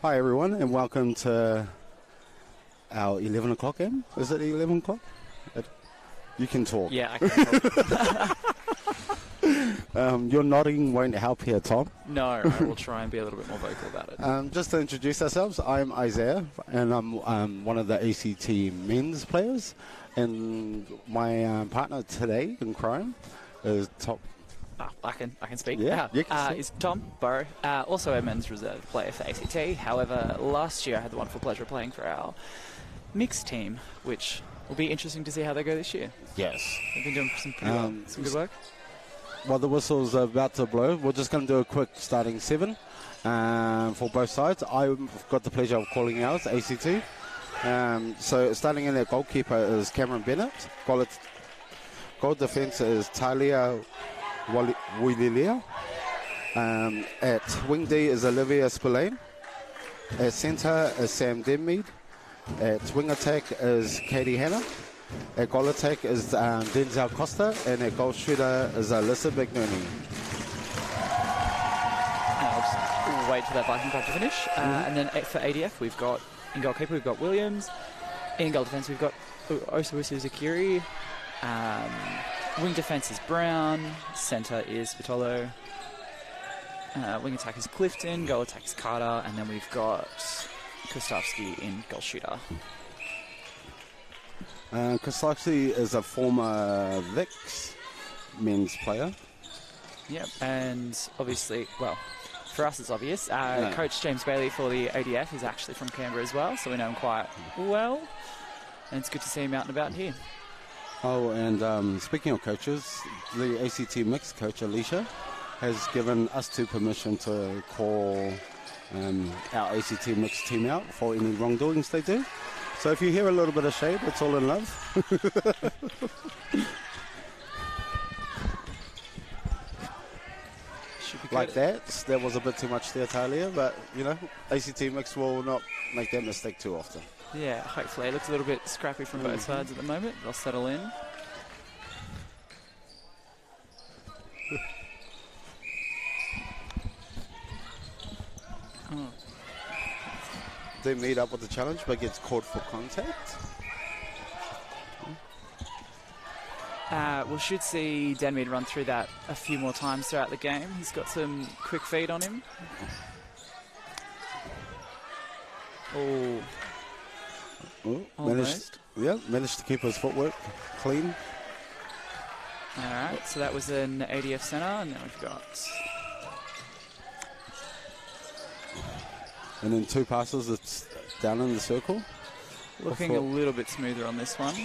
Hi everyone, and welcome to our 11 o'clock game. Is it 11 o'clock? You can talk. Yeah, I can talk. Your nodding won't help here, Tom. No, I will try and be a little bit more vocal about it. Just to introduce ourselves, I'm Isaiah, and I'm one of the ACT men's players. And my partner today in crime is Tom. I can speak. Yeah, you can speak. Is Tom Burrow, also a men's reserve player for ACT. However, last year I had the wonderful pleasure of playing for our mixed team, which will be interesting to see how they go this year. Yes. They've been doing some pretty well, some good work. While the whistle's about to blow, we're just going to do a quick starting 7 for both sides. I've got the pleasure of calling out ACT. So starting in there, goalkeeper is Cameron Bennett. Goal defence is Talia Wililia. At wing D is Olivia Spillane. At centre is Sam Denmead. At wing attack is Katie Hanna. At goal attack is Denzel Costa. And at goal shooter is Alyssa McNerney. We'll wait for that Viking club to finish. And then for ADF, we've got in goalkeeper, we've got Williams. In goal defence, we've got Osawusu Zakiri. Wing defence is Brown. Centre is Vitolo. Wing attack is Clifton. Goal attack is Carter. And then we've got Kostovsky in goal shooter. Kostovsky is a former Vix men's player. Yep, and obviously, well, for us it's obvious. Coach James Bailey for the ADF is actually from Canberra as well, so we know him quite well. And it's good to see him out and about here. Oh, and speaking of coaches, the ACT mixed coach, Alicia, has given us two permission to call our ACT mixed team out for any wrongdoings they do. So if you hear a little bit of shade, it's all in love. Like that. That was a bit too much there, Talia, but, you know, ACT mixed will not make that mistake too often. Yeah, hopefully. It looks a little bit scrappy from both sides at the moment. They'll settle in. They meet up with the challenge, but gets called for contact. We should see Denmead run through that a few more times throughout the game. He's got some quick feed on him. Managed to keep his footwork clean. Alright, so that was an ADF centre, and then we've got... And then two passes, it's down in the circle. Looking a little bit smoother on this one.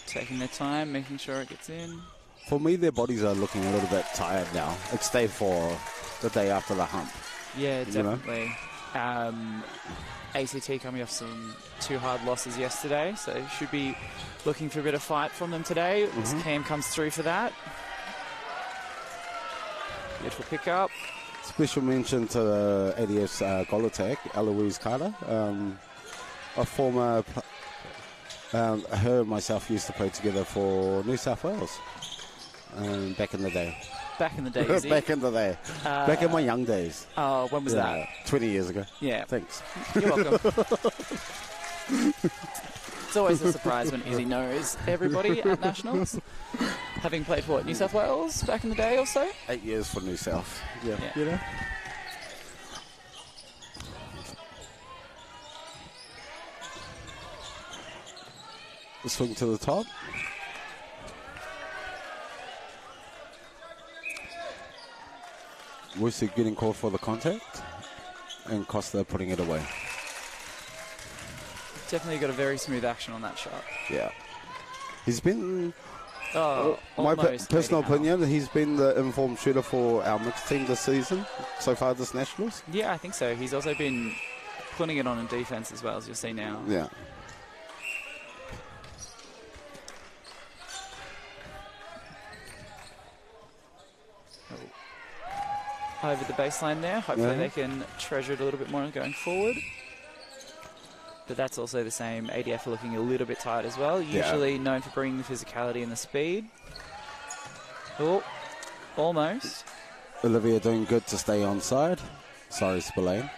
Taking their time, making sure it gets in. For me, their bodies are looking a little bit tired now. It's day 4, the day after the hump. Yeah, definitely. ACT coming off some 2 hard losses yesterday, so should be looking for a bit of fight from them today. Cam comes through for that. Beautiful pick-up. Special mention to ADF's goal attack, Eloise Carter, a former... her and myself used to play together for New South Wales back in the day. Back in the day, is Back in the day. Back in my young days. Oh, when was that? 20 years ago. Yeah. Thanks. You're welcome. It's always a surprise when Izzy knows everybody at Nationals. Having played for what, New South Wales back in the day or so? 8 years for New South. Yeah. You know? Swing to the top. Wusu getting called for the contact, and Costa putting it away. Definitely got a very smooth action on that shot. Yeah. He's been, my personal opinion, he's been the informed shooter for our mixed team this season, so far this Nationals. Yeah, I think so. He's also been putting it on in defense as well, as you'll see now. Yeah. Over the baseline there. Hopefully they can treasure it a little bit more going forward. But that's also the same. ADF are looking a little bit tired as well. Usually known for bringing the physicality and the speed. Oh, almost. Olivia doing good to stay onside. Sorry, Spillane.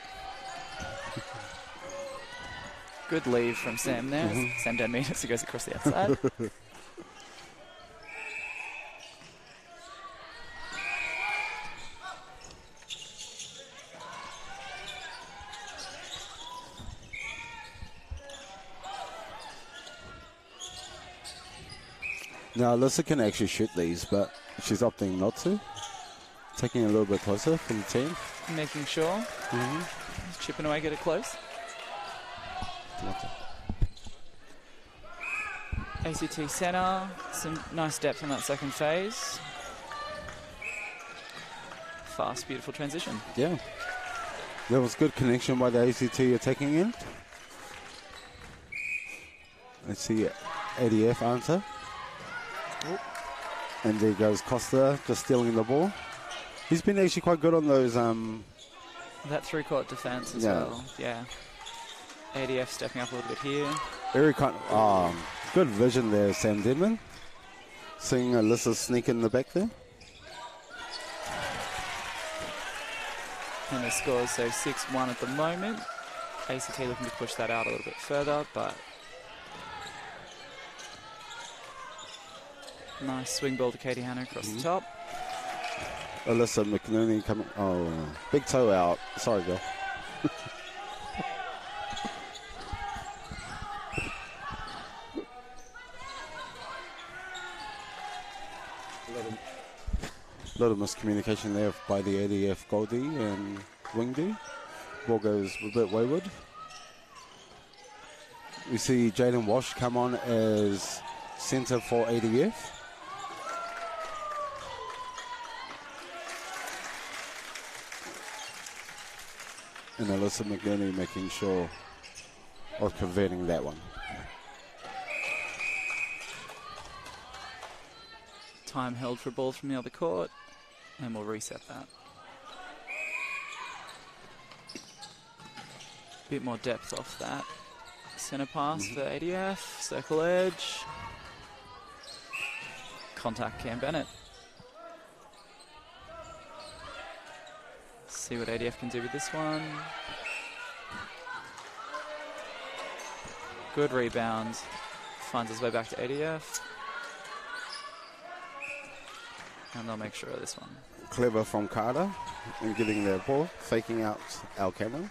Good leave from Sam there. Sam don't mean it, so goes across the outside. Now, Alyssa can actually shoot these, but she's opting not to. Taking a little bit closer from the team. Making sure. Chipping away, get it close. ACT centre, some nice depth in that second phase. Fast, beautiful transition. Yeah. There was good connection by the ACT attacking end. Let's see ADF answer. Oop. And there goes Costa, just stealing the ball. He's been actually quite good on those. That three-court defence as well. Yeah. ADF stepping up a little bit here. Very good vision there, Sam Denman. Seeing Alyssa sneak in the back there. And the score is so 6-1 at the moment. ACT looking to push that out a little bit further, but nice swing ball to Katie Hanna across the top. Alyssa McNerney coming. Oh, big toe out. Sorry, girl. A lot of miscommunication there by the ADF Goldie and Wingdy. Ball goes a bit wayward. We see Jaden Walsh come on as centre for ADF. And Alyssa McNerney making sure of converting that one. Time held for a ball from the other court, and we'll reset that. Bit more depth off that. Centre pass for ADF, circle edge. Contact Cam Bennett. See what ADF can do with this one. Good rebound. Finds his way back to ADF. And they'll make sure of this one. Clever from Carter and getting their ball, faking out Al Cameron.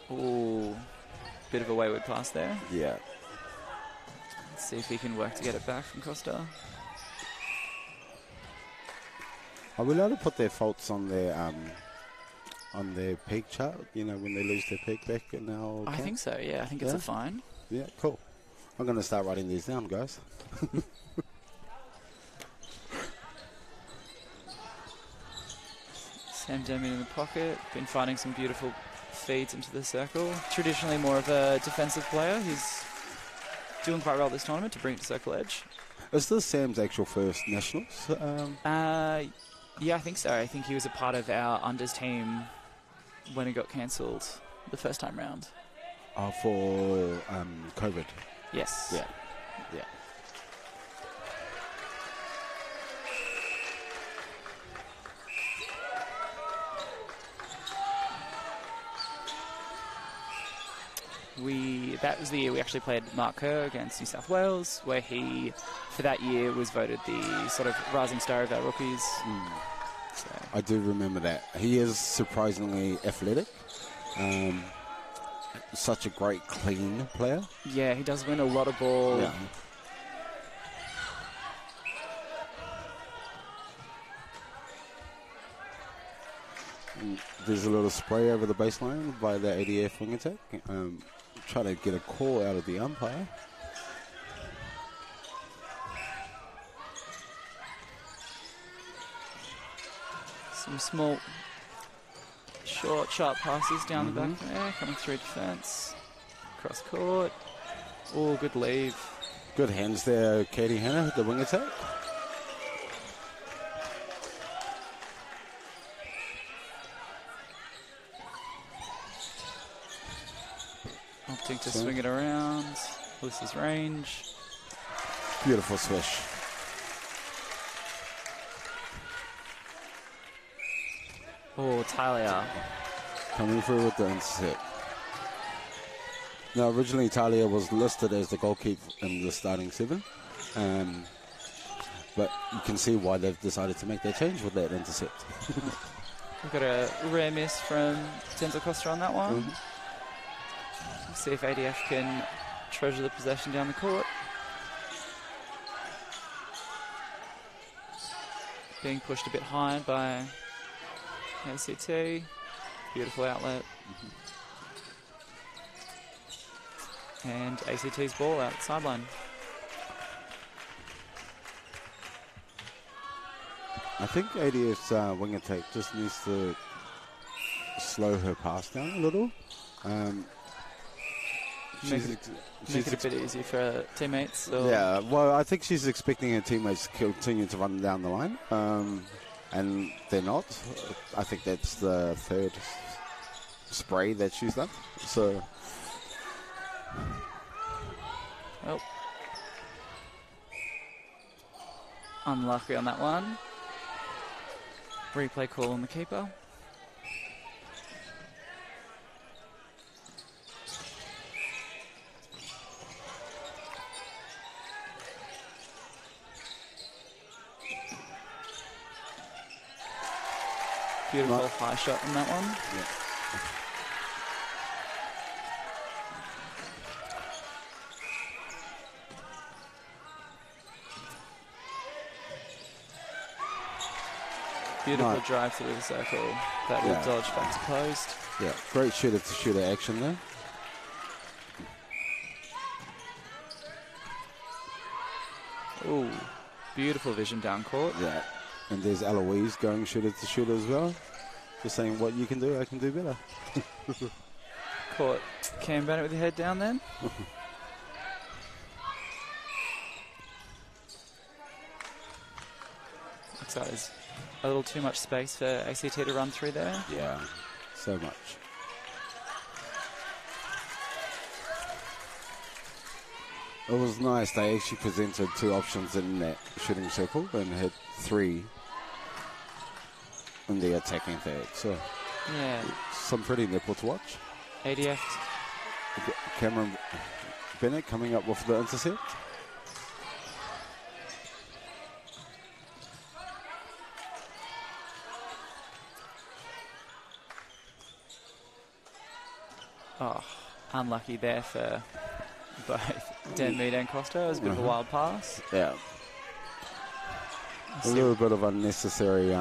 Ooh, bit of a wayward pass there. Yeah. Let's see if he can work to get it back from Costa. Are we allowed to put their faults on their peg chart? You know, when they lose their peg back in our I camp? think so, yeah. I think it's a fine. Yeah, cool. I'm going to start writing these down, guys. Sam Demian in the pocket. Been finding some beautiful feeds into the circle. Traditionally more of a defensive player. He's doing quite well this tournament to bring it to circle edge. Is this Sam's actual first nationals? Yeah, I think so. I think he was a part of our unders team when it got cancelled the first time round. For COVID. Yes. Yeah. Yeah. That was the year we actually played Mark Kerr against New South Wales, where he, for that year, was voted the sort of rising star of our rookies. So. I do remember that. He is surprisingly athletic. Such a great, clean player. Yeah, he does win a lot of ball. Yeah. There's a little spray over the baseline by the ADF wing attack. Try to get a call out of the umpire. Some small, short, sharp passes down the back there, coming through defence. Cross court. Oh, good leave. Good hands there, Katie Hanna, the wing attack. Opting to swing it around. Alyssa's range. Beautiful swish. Oh, Talia. Coming through with the intercept. Now, originally Talia was listed as the goalkeeper in the starting 7. But you can see why they've decided to make that change with that intercept. We've got a rare miss from Denzel Costa on that one. See if ADF can treasure the possession down the court. Being pushed a bit high by ACT. Beautiful outlet. And ACT's ball out the sideline. I think ADF's wing attack just needs to slow her pass down a little. Make it a bit easier for her teammates. Or yeah, well, I think she's expecting her teammates to continue to run down the line, and they're not. I think that's the third spray that she's done. So, oh, unlucky on that one. Replay call on the keeper. Beautiful high shot on that one. Yeah. Beautiful drive through the circle that will dodge back to closed. Yeah, great shooter-to-shooter action there. Ooh, beautiful vision down court. Yeah, and there's Eloise going shooter-to-shooter as well. Just saying, what you can do, I can do better. Caught Cam Bennett with your head down then. Looks like there's a little too much space for ACT to run through there. Yeah, so much. It was nice. They actually presented 2 options in that shooting circle and had 3 in the attacking third. So, yeah, some pretty nipple to watch. ADF. Cameron Bennett coming up with the intercept. Oh, unlucky there for both Dan Mead and Costa. It was a bit of a wild pass. Yeah. A little bit of unnecessary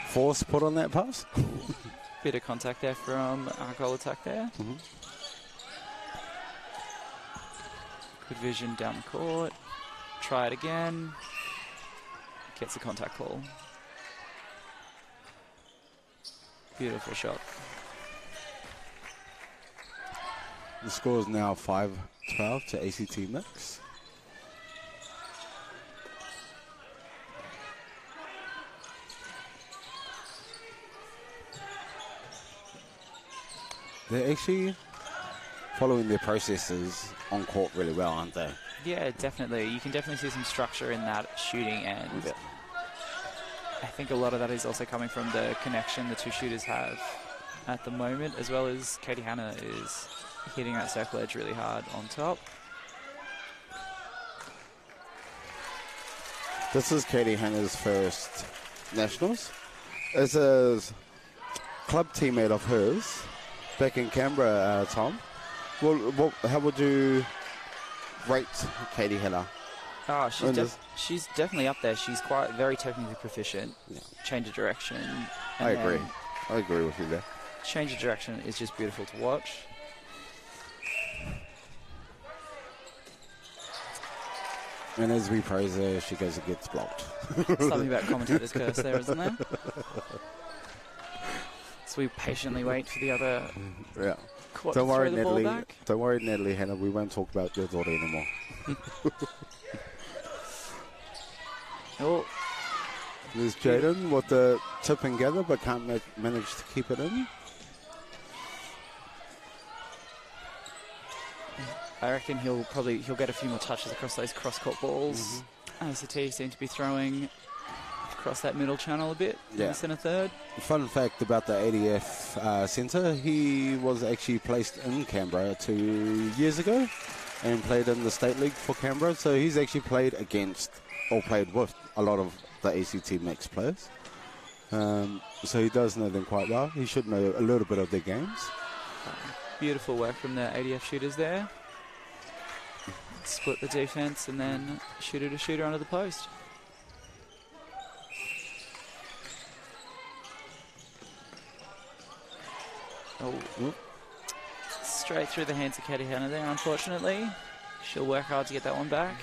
force put on that pass. Bit of contact there from our goal attack there. Good vision down the court. Try it again. Gets a contact call. Beautiful shot. The score is now 5-12 to ACT Mix. They're actually following their processes on court really well, aren't they? Yeah, definitely. You can definitely see some structure in that shooting, and I think a lot of that is also coming from the connection the 2 shooters have at the moment, as well as Katie Hanna is hitting that circle edge really hard on top. This is Katie Hanna's first Nationals. As a club teammate of hers back in Canberra, Tom, well, how would you rate Katie Hanna? Oh, she's definitely up there. She's very technically proficient. Yeah. Change of direction. I agree. I agree with you there. Change of direction is just beautiful to watch. And as we praise her, she goes and gets blocked. Something about commentator's curse there, isn't there? So we patiently wait for the other court to throw the ball back. Don't worry, Natalie Hanna. We won't talk about your daughter anymore. Oh. There's Jaden with the tip and gather, but can't manage to keep it in. I reckon he'll get a few more touches across those cross-court balls. ACT seem to be throwing across that middle channel a bit in the centre third. Fun fact about the ADF centre, he was actually placed in Canberra 2 years ago and played in the State League for Canberra. So he's actually played against or played with a lot of the ACT Max players. So he does know them quite well. He should know a little bit of their games. Beautiful work from the ADF shooters there. Split the defence and then shooter to shooter under the post. Oh, straight through the hands of Katie Hanna there, unfortunately. She'll work hard to get that one back.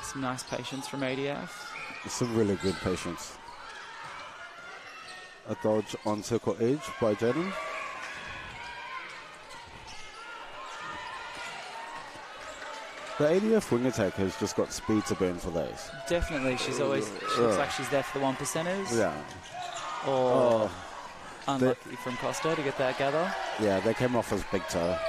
Some nice patience from ADF. Some really good patience. A dodge on circle edge by Jaden. The ADF wing attack has just got speed to burn for those. Definitely, she looks like she's there for the 1%ers. Yeah. Or unlucky from Costa to get that gather. Yeah, they came off as big toe.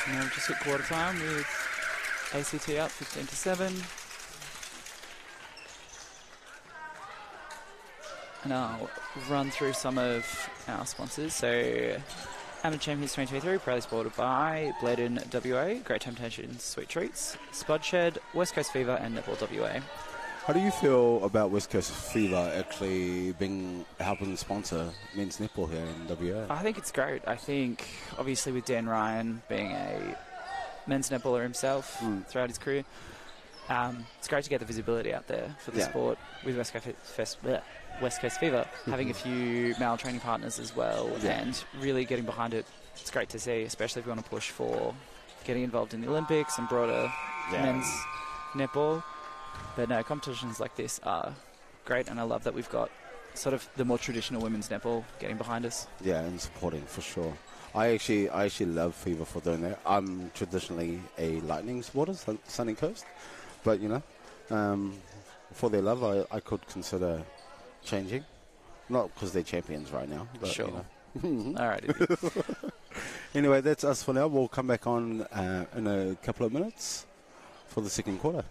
Now we've just hit quarter time with ACT up 15-7. And I'll run through some of our sponsors. So, AMMNA Champions 2023, proudly supported by Bladen WA, Great Temptations Sweet Treats, Spud Shed, West Coast Fever, and Netball WA. How do you feel about West Coast Fever actually helping sponsor men's netball here in WA? I think it's great. I think, obviously, with Dan Ryan being a men's netballer himself throughout his career, it's great to get the visibility out there for the sport with West Coast Fever, having a few male training partners as well, and really getting behind it. It's great to see, especially if you want to push for getting involved in the Olympics and broader men's netball. But no, competitions like this are great, and I love that we've got sort of the more traditional women's netball getting behind us. Yeah, and supporting for sure. I actually love Fever for doing that. I'm traditionally a Lightning supporter, Sunny Coast, but you know, for their love, I could consider changing. Not because they're champions right now, but sure. You know. All right. Anyway, that's us for now. We'll come back on in a couple of minutes for the second quarter.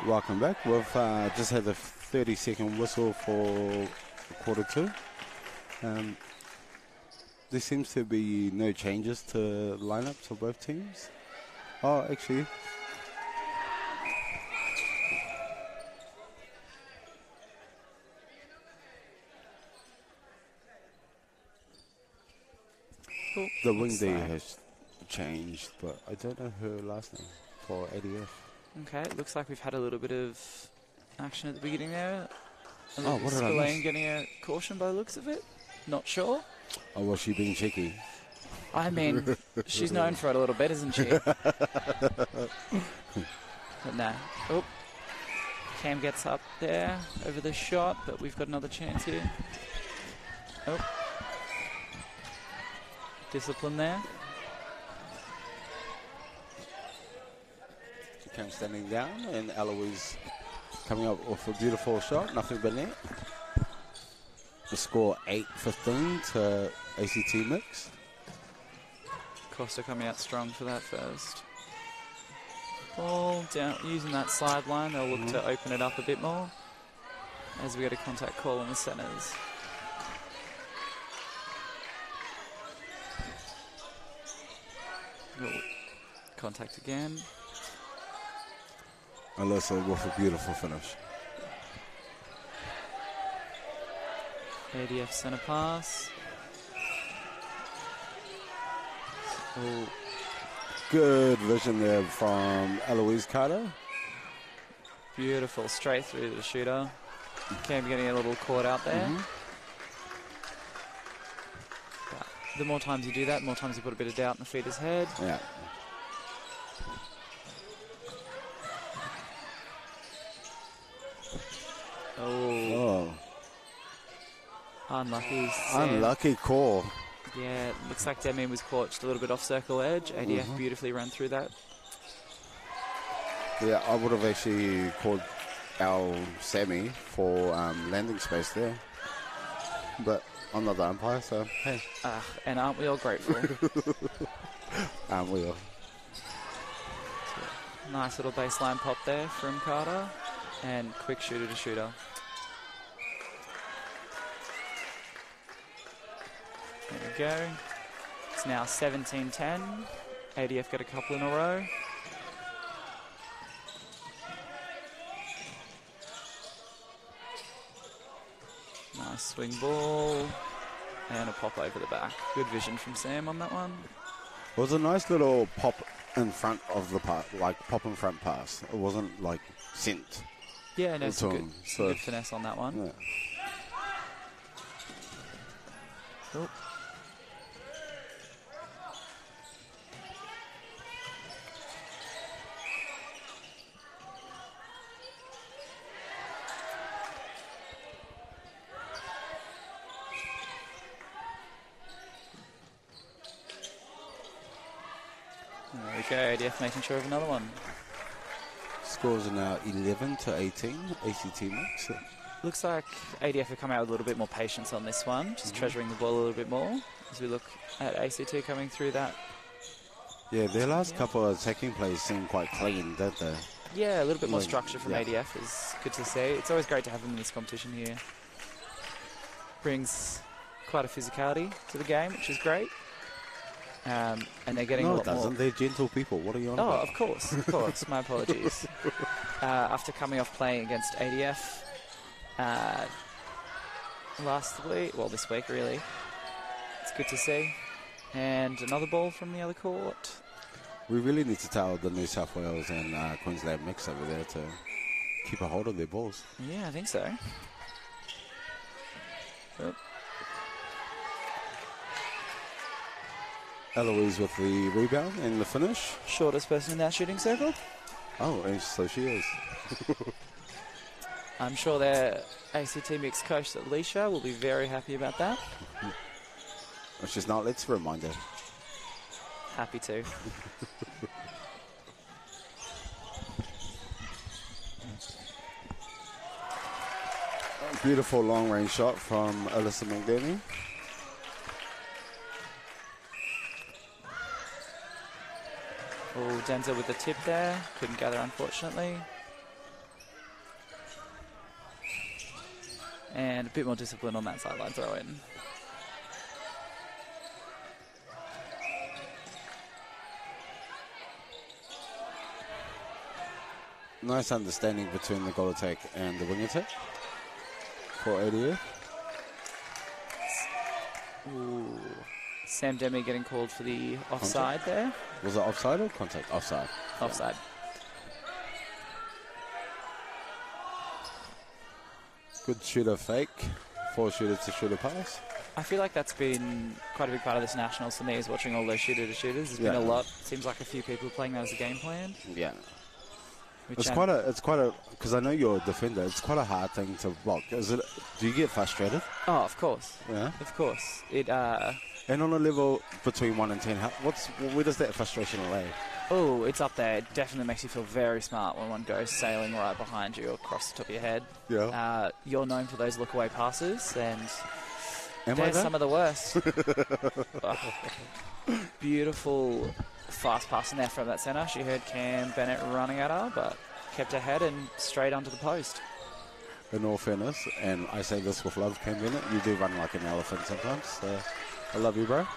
Welcome back. We've just had the 30-second whistle for quarter two. There seems to be no changes to lineups of both teams. Oh, actually. Oh, The wing looks D like- has changed, but I don't know her last name for ADF. Okay, it looks like we've had a little bit of action at the beginning there. Oh, what did I Spillane miss? getting a caution by the looks of it. Not sure. Oh, was she being cheeky? I mean, she's known for it a little bit, isn't she? But no. Oh. Cam gets up there over the shot, but we've got another chance here. Oh. Discipline there. Cam standing down, and Eloise coming up with a beautiful shot, nothing but net. The score 8-15 to ACT Mix. Costa coming out strong for that first. Ball down, using that sideline, they'll look to open it up a bit more as we get a contact call on the centres. Oh, contact again. Alyssa with a beautiful finish. ADF centre pass. Oh, Good vision there from Eloise Carter. beautiful, straight through to the shooter. Cam getting a little caught out there. But the more times you do that, the more times you put a bit of doubt in the feeder's head. Yeah. Oh, Oh, unlucky. Sam. unlucky call. Yeah, it looks like Demi was caught just a little bit off circle edge. ADF beautifully ran through that. Yeah, I would have actually called our Sammy for landing space there. But I'm not the umpire, so hey, And aren't we all grateful? we are. Nice little baseline pop there from Carter. And quick shooter to shooter. There we go. It's now 17-10. ADF get a couple in a row. Nice swing ball. And a pop over the back. Good vision from Sam on that one. It was a nice little pop in front of the pass, like pop in front pass. It wasn't like sent. Yeah, no, some Tom, good finesse on that one. Yeah. Oh. There we go, ADF making sure of another one. Scores are now 11-18, ACT Mix. Looks like ADF have come out with a little bit more patience on this one, just treasuring the ball a little bit more as we look at ACT coming through that. Yeah, their last couple of attacking plays seem quite clean, don't they? Yeah, a little bit more Like, structure from yeah. ADF is good to see. It's always great to have them in this competition here. Brings quite a physicality to the game, which is great. And they're getting a No, lot it doesn't. more. They're gentle people. What are you on Oh, about? of course. My apologies. After coming off playing against ADF this week, really. It's good to see. And another ball from the other court. We really need to tell the New South Wales and Queensland mix over there to keep a hold of their balls. Yeah, I think so. Oh. Eloise with the rebound and the finish. Shortest person in that shooting circle. Oh, and so she is. I'm sure their ACT mixed coach, Alicia, will be very happy about that. If she's not, let's remind her. Happy to. Beautiful long range shot from Alyssa McDermott. Oh, Denzel with the tip there. Couldn't gather, unfortunately. And a bit more discipline on that sideline throw in. Nice understanding between the goal attack and the wing attack for ADF. Ooh. Sam Demi getting called for the offside there. Was it offside or contact? Offside. Offside. Good shooter fake. 4 shooters to shooter pass. I feel like that's been quite a big part of this Nationals for me, is watching all those shooter-to-shooters. There's been a lot. Seems like a few people playing that as a game plan. Yeah. It's quite a, because I know you're a defender, it's quite a hard thing to block. Do you get frustrated? Oh, of course. Yeah. Of course. And on a level between 1 and 10, where does that frustration lay? Oh, it's up there. It definitely makes you feel very smart when one goes sailing right behind you across the top of your head. Yeah. You're known for those look-away passes, and they're some of the worst. Beautiful fast pass in there from that centre. She heard Cam Bennett running at her, but kept her head and straight onto the post. In all fairness, and I say this with love, Cam Bennett, you do run like an elephant sometimes. So I love you, bro.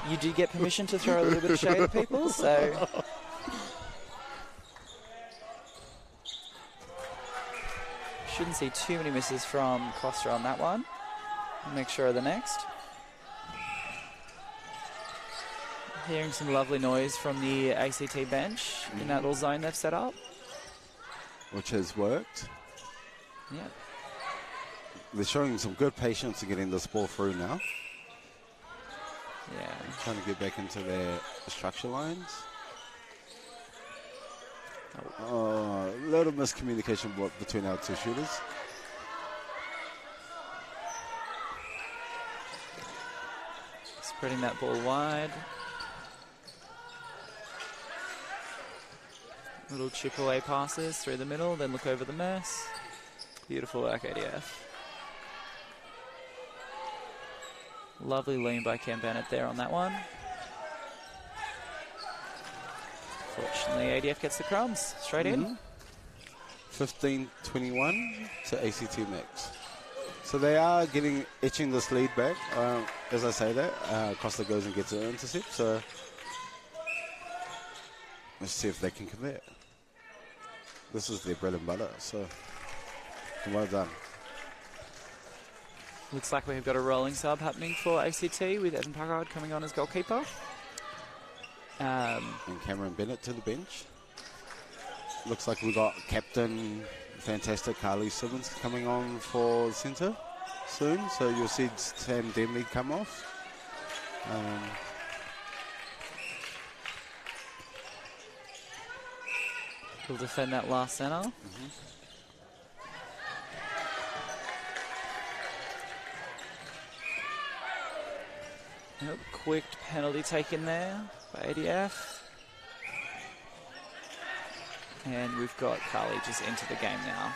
You do get permission to throw a little bit of shade at people, so... Shouldn't see too many misses from Costa on that one. Make sure of the next. Hearing some lovely noise from the ACT bench in that little zone they've set up. Which has worked. Yeah. They're showing some good patience in getting this ball through now. Yeah. Trying to get back into their structure lines. A lot of miscommunication between our two shooters. Spreading that ball wide. Little chip away passes through the middle, then look over the mess. Beautiful work, ADF. Lovely lean by Cam Bennett there on that one. Fortunately, ADF gets the crumbs straight in. 15-21 to ACT Mix. So they are etching this lead back. As I say that, Costa goes and gets an intercept. So let's see if they can convert. This is their bread and butter. So well done. Looks like we've got a rolling sub happening for ACT with Evan Packard coming on as goalkeeper. And Cameron Bennett to the bench. Looks like we got captain, fantastic Carly Simmons coming on for centre soon. So you'll see Sam Demley come off. He'll defend that last centre. Quick penalty taken there by ADF. And we've got Carly just into the game now.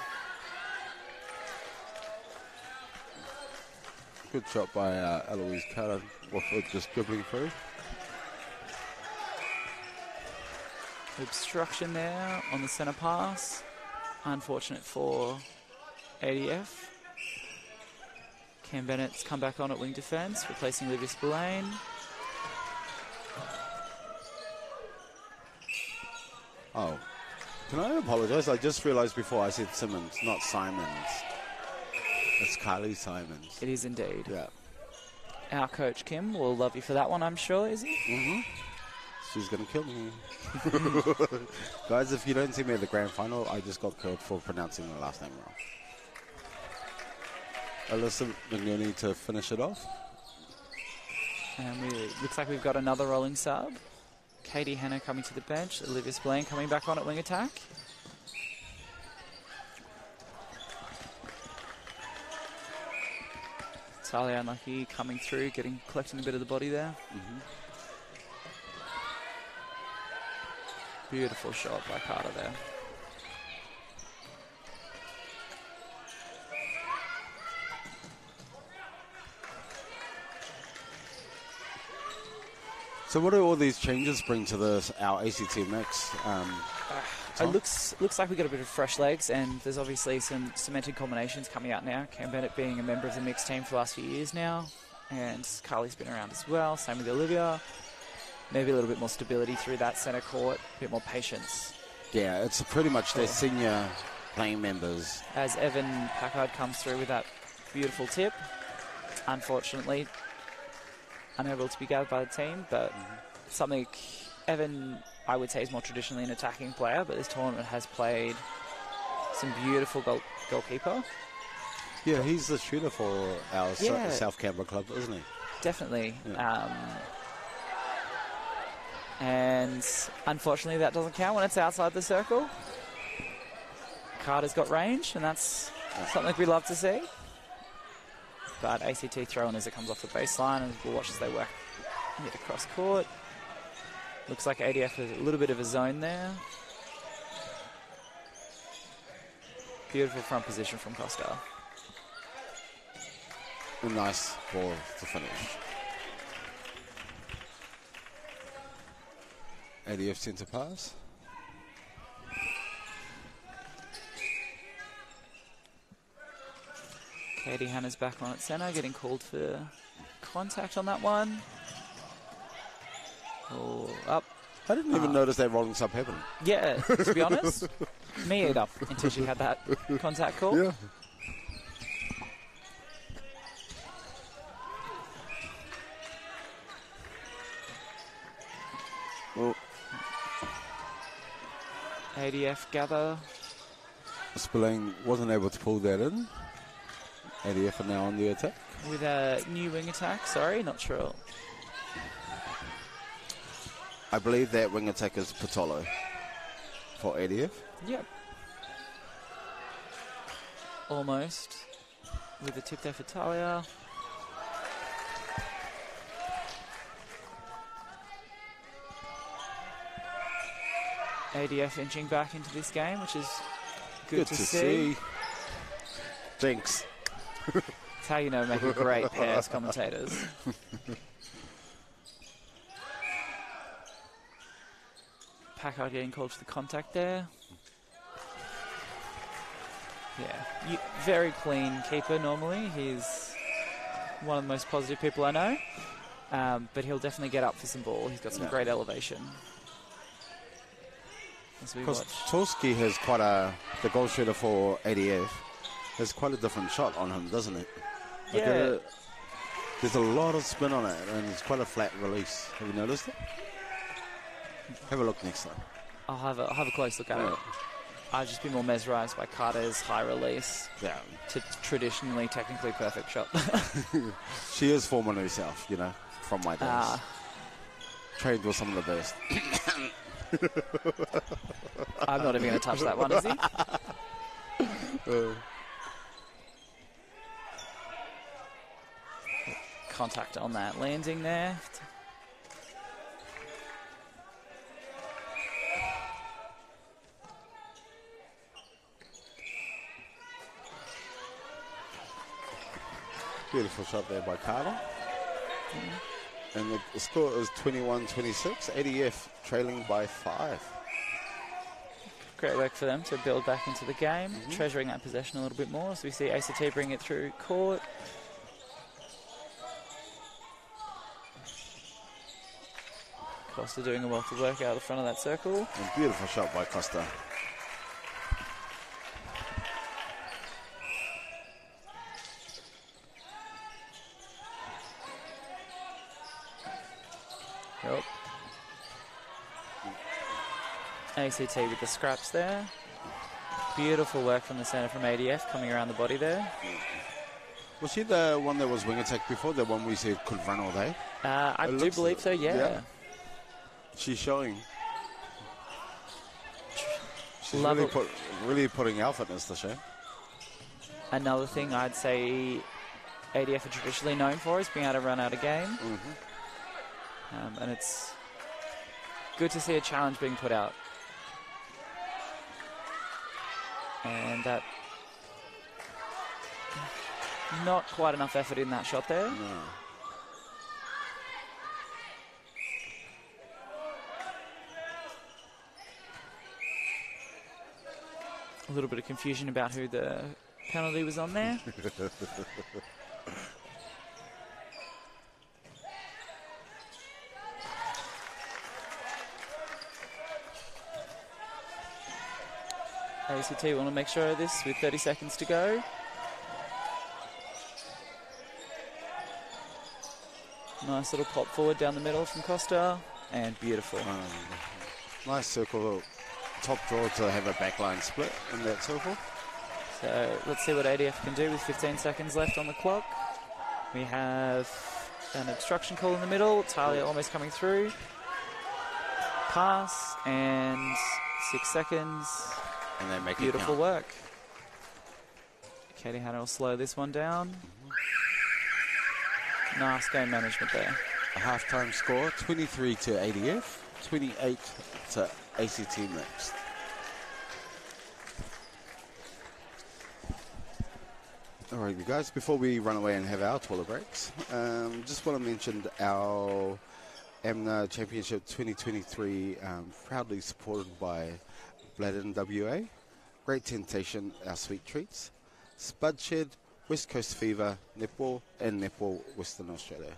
Good shot by Eloise Carter, just dribbling through. Obstruction there on the centre pass. Unfortunate for ADF. Cam Bennett's come back on at wing defence, replacing Olivia Spillane. Oh, can I apologise? I just realised before I said Simmons, not Simons. It's Carly Simons. It is indeed. Yeah. Our coach Kim will love you for that one, I'm sure, is he? She's going to kill me. Guys, if you don't see me at the grand final, I just got killed for pronouncing my last name wrong. Alyssa McNerney to finish it off. And looks like we've got another rolling sub. Katie Hanna coming to the bench. Olivia Spillane coming back on at wing attack. Talia Unlucky coming through, collecting a bit of the body there. Beautiful shot by Carter there. So what do all these changes bring to our ACT mix? It looks like we've got a bit of fresh legs, and there's obviously some cemented combinations coming out now. Cam Bennett being a member of the mixed team for the last few years now, and Carly's been around as well, same with Olivia. Maybe a little bit more stability through that centre court, a bit more patience. Yeah, it's pretty much their senior playing members. As Evan Packard comes through with that beautiful tip. unfortunately unable to be gathered by the team, but something Evan, I would say, is more traditionally an attacking player, but this tournament has played some beautiful goalkeeper. Yeah, he's the shooter for our South Canberra club, isn't he? Definitely. Yeah. And unfortunately that doesn't count when it's outside the circle. Carter's got range, and that's something we love to see. But ACT throw-in as it comes off the baseline, and we'll watch as they work hit across court. Looks like ADF has a little bit of a zone there. Beautiful front position from Costa. A nice ball to finish. ADF centre pass. Katie Hanna's back on at centre, getting called for contact on that one. Oh, up. I didn't even notice that rolling sub happen. Yeah, to be honest, me either, until she had that contact call. Yeah. Well, ADF gather. Spillane wasn't able to pull that in. ADF are now on the attack. With a new wing attack, sorry, not sure. I believe that wing attack is Patolo for ADF. Yep. Almost. With the tip there for Talia. ADF inching back into this game, which is good to see. Jinx. That's how you know make a great pair as commentators. Packard getting called for the contact there. Yeah, very clean keeper normally. He's one of the most positive people I know. But he'll definitely get up for some ball. He's got some great elevation. Because Torski has the goal shooter for ADF, has quite a different shot on him, doesn't it? Like yeah. There's a lot of spin on it, and it's quite a flat release. Have you noticed it? Have a look next time. I'll have a close look at it. I've just been more mesmerised by Carter's high release. Yeah. To traditionally, technically perfect shot. She is former New South, you know, from my days. Trained with some of the best. I'm not even going to touch that one, is he? Contact on that landing there. Beautiful shot there by Carter. And the score is 21-26. ADF trailing by 5. Great work for them to build back into the game, treasuring that possession a little bit more. So we see ACT bring it through court. Costa doing a wealth of work out the front of that circle. And beautiful shot by Costa. Yep. ACT with the scraps there. Beautiful work from the centre from ADF coming around the body there. Was she the one that was wing attack before? The one we said could run all day? I do believe so, yeah. She's showing. She's really putting our fitness to show. Another thing I'd say ADF are traditionally known for is being able to run out a game. And it's good to see a challenge being put out. And that not quite enough effort in that shot there. No. A little bit of confusion about who the penalty was on there. ACT want to make sure of this with 30 seconds to go. Nice little pop forward down the middle from Costa, and beautiful. Nice circle, top draw to have a backline split in that circle. So let's see what ADF can do with 15 seconds left on the clock. We have an obstruction call in the middle. Talia almost coming through. Pass and 6 seconds. And they make beautiful work. Katie Hanna will slow this one down. Nice game management there. A halftime score, 23 to ADF, 28 to ACT Mixed. Alright, you guys, before we run away and have our toilet breaks, just want to mention our AMMNA Championship 2023, proudly supported by Bladden WA, Great Temptation, our sweet treats, Spudshed, West Coast Fever, Netball, and Netball Western Australia.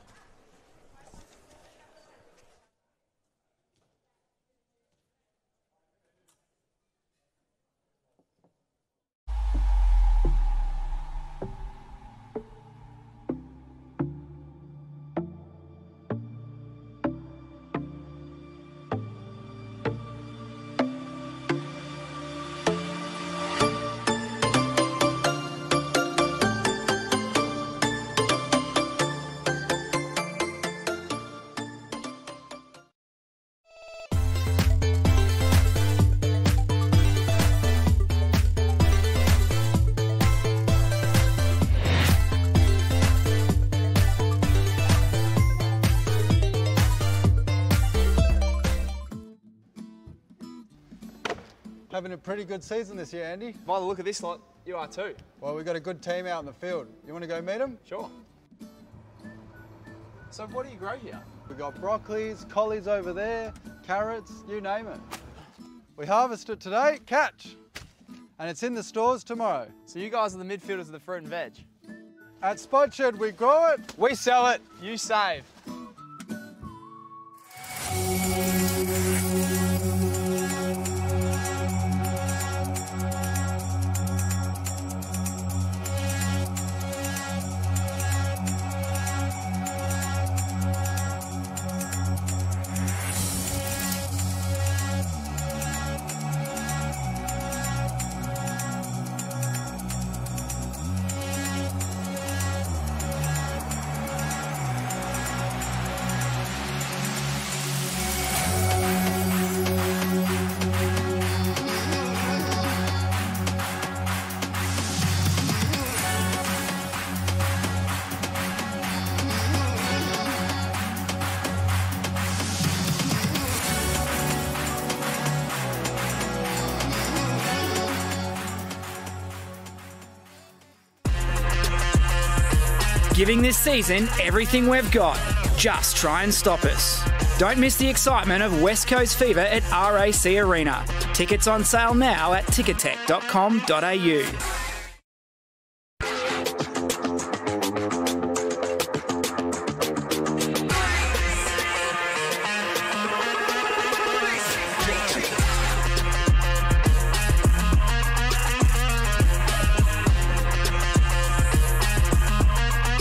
Having a pretty good season this year, Andy. By the look of this lot, you are too. Well, we've got a good team out in the field. You want to go meet them? Sure. So what do you grow here? We've got broccolis, collies over there, carrots, you name it. We harvest it today, catch. And it's in the stores tomorrow. So you guys are the midfielders of the fruit and veg? At Spudshed, we grow it. We sell it, you save. Giving this season everything we've got. Just try and stop us. Don't miss the excitement of West Coast Fever at RAC Arena. Tickets on sale now at ticketek.com.au.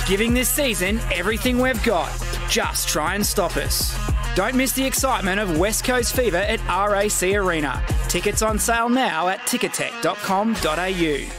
Giving this season everything we've got. Just try and stop us. Don't miss the excitement of West Coast Fever at RAC Arena. Tickets on sale now at ticketek.com.au.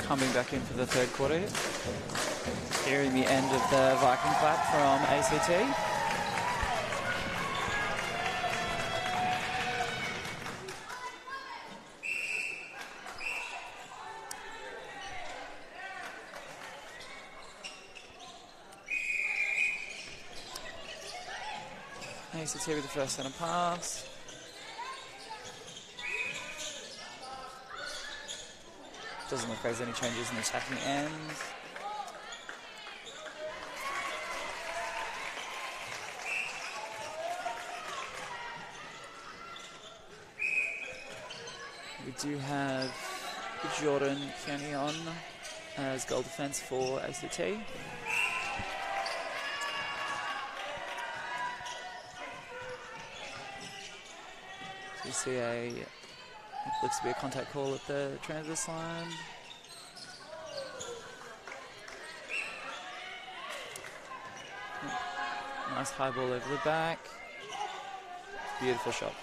coming back in for the third quarter here. Hearing the end of the Viking clap from ACT. ACT with the first centre pass. Doesn't look like there's any changes in the attacking end. We do have Jordan Kearney on as goal defence for ACT. We see it looks to be a contact call at the transverse line. Nice high ball over the back. Beautiful shot.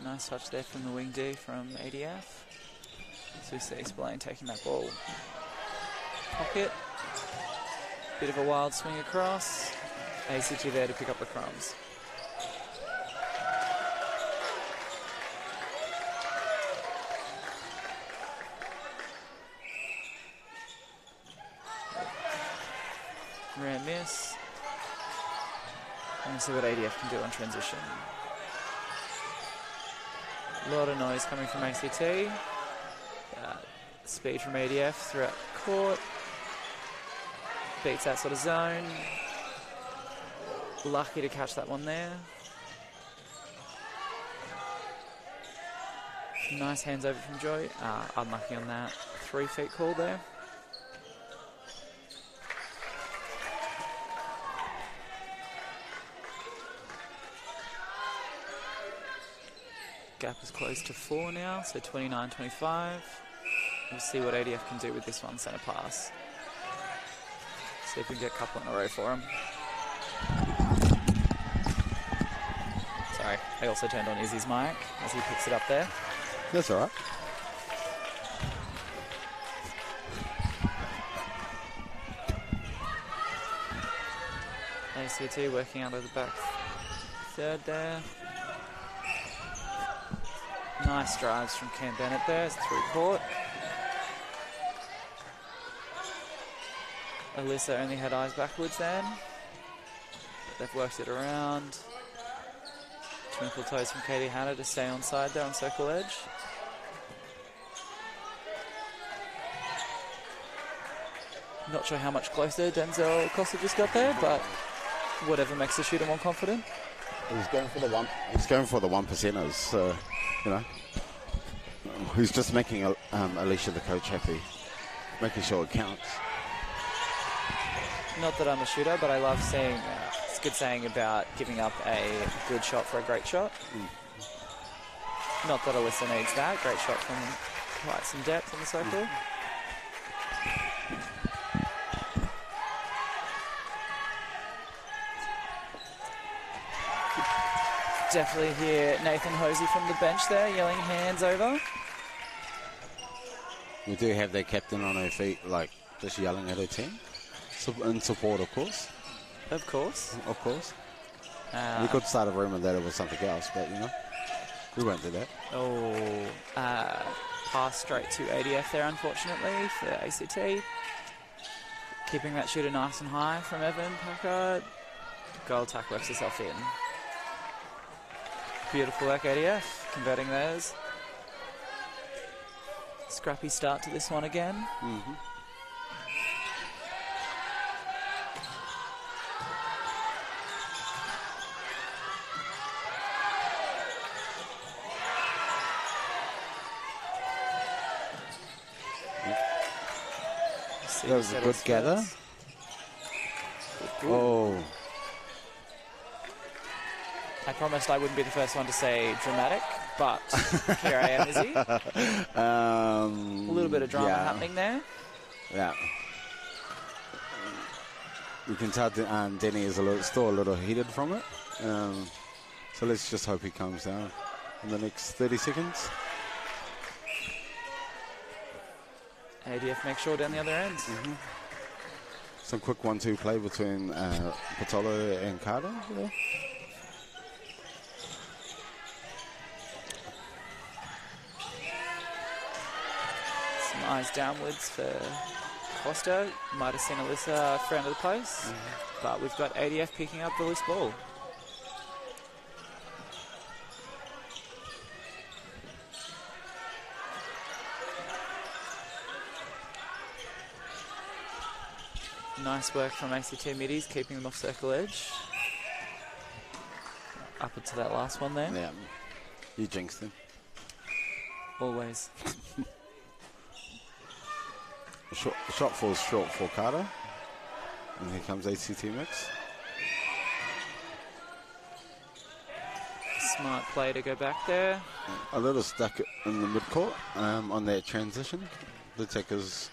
Nice touch there from the wing D from ADF. So we see Spillane taking that ball. Pocket. Bit of a wild swing across. ACT there to pick up the crumbs. Rare miss. And we'll see what ADF can do on transition. A lot of noise coming from ACT. Speed from ADF throughout the court. Beats that sort of zone. Lucky to catch that one there. Nice hands over from Joy. Unlucky on that 3 feet call there. Gap is close to 4 now, so 29-25. We'll see what ADF can do with this one centre pass. See if we can get a couple in a row for him. Sorry, I also turned on Izzy's mic as he picks it up there. That's all right. ACT working out of the back third there. Nice drives from Cam Bennett there, it's through court. Alyssa only had eyes backwards then. But they've worked it around. Twinkle toes from Katie Hanna to stay on side there on circle edge. Not sure how much closer Denzel Costa just got there, but whatever makes the shooter more confident. He's going for the one. He's going for the 1%ers. So, you know, he's just making Alicia, the coach, happy, making sure it counts. Not that I'm a shooter, but I love seeing. It's a good saying about giving up a good shot for a great shot. Not that Alyssa needs that. Great shot from quite some depth in the circle. Definitely hear Nathan Hosey from the bench there yelling hands over. We do have their captain on her feet, like just yelling at her team. In support, of course. Of course. Of course. We could start a rumour that it was something else, but, you know, we won't do that. Oh, pass straight to ADF there, unfortunately, for ACT. Keeping that shooter nice and high from Evan Packard. Goal attack works herself in. Beautiful work, ADF, converting those. Scrappy start to this one again. Mm-hmm. That was a good gather. Oh. I promised I wouldn't be the first one to say dramatic, but here I am, Izzy. A little bit of drama yeah. happening there. Yeah. You can tell Denny is still a little heated from it. So let's just hope he calms down in the next 30 seconds. ADF makes sure down the other end. Some quick 1-2 play between Patolo and Carter. Yeah. Some eyes downwards for Costa. Might have seen Alyssa friend of the place, but we've got ADF picking up the loose ball. Nice work from ACT middies, keeping them off circle edge. Up into that last one there. Yeah. You jinxed him. Always. The shot falls short for Carter. And here comes ACT Mix. Smart play to go back there. A little stuck in the midcourt on that transition. The Techers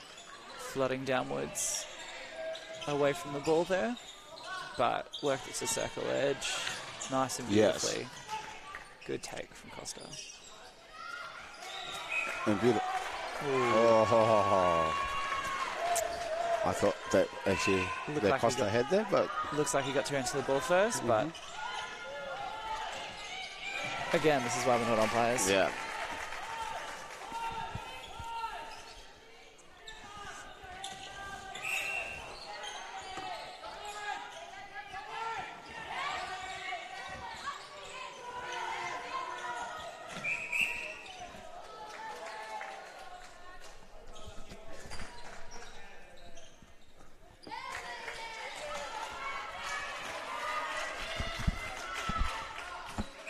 Flooding downwards away from the ball there. But worked it to circle edge. Nice and beautifully. Yes. Good take from Costa. and beautiful. Oh. I thought that actually that Costa had there, but looks like he got to enter the ball first, but again, this is why we're not umpires. yeah.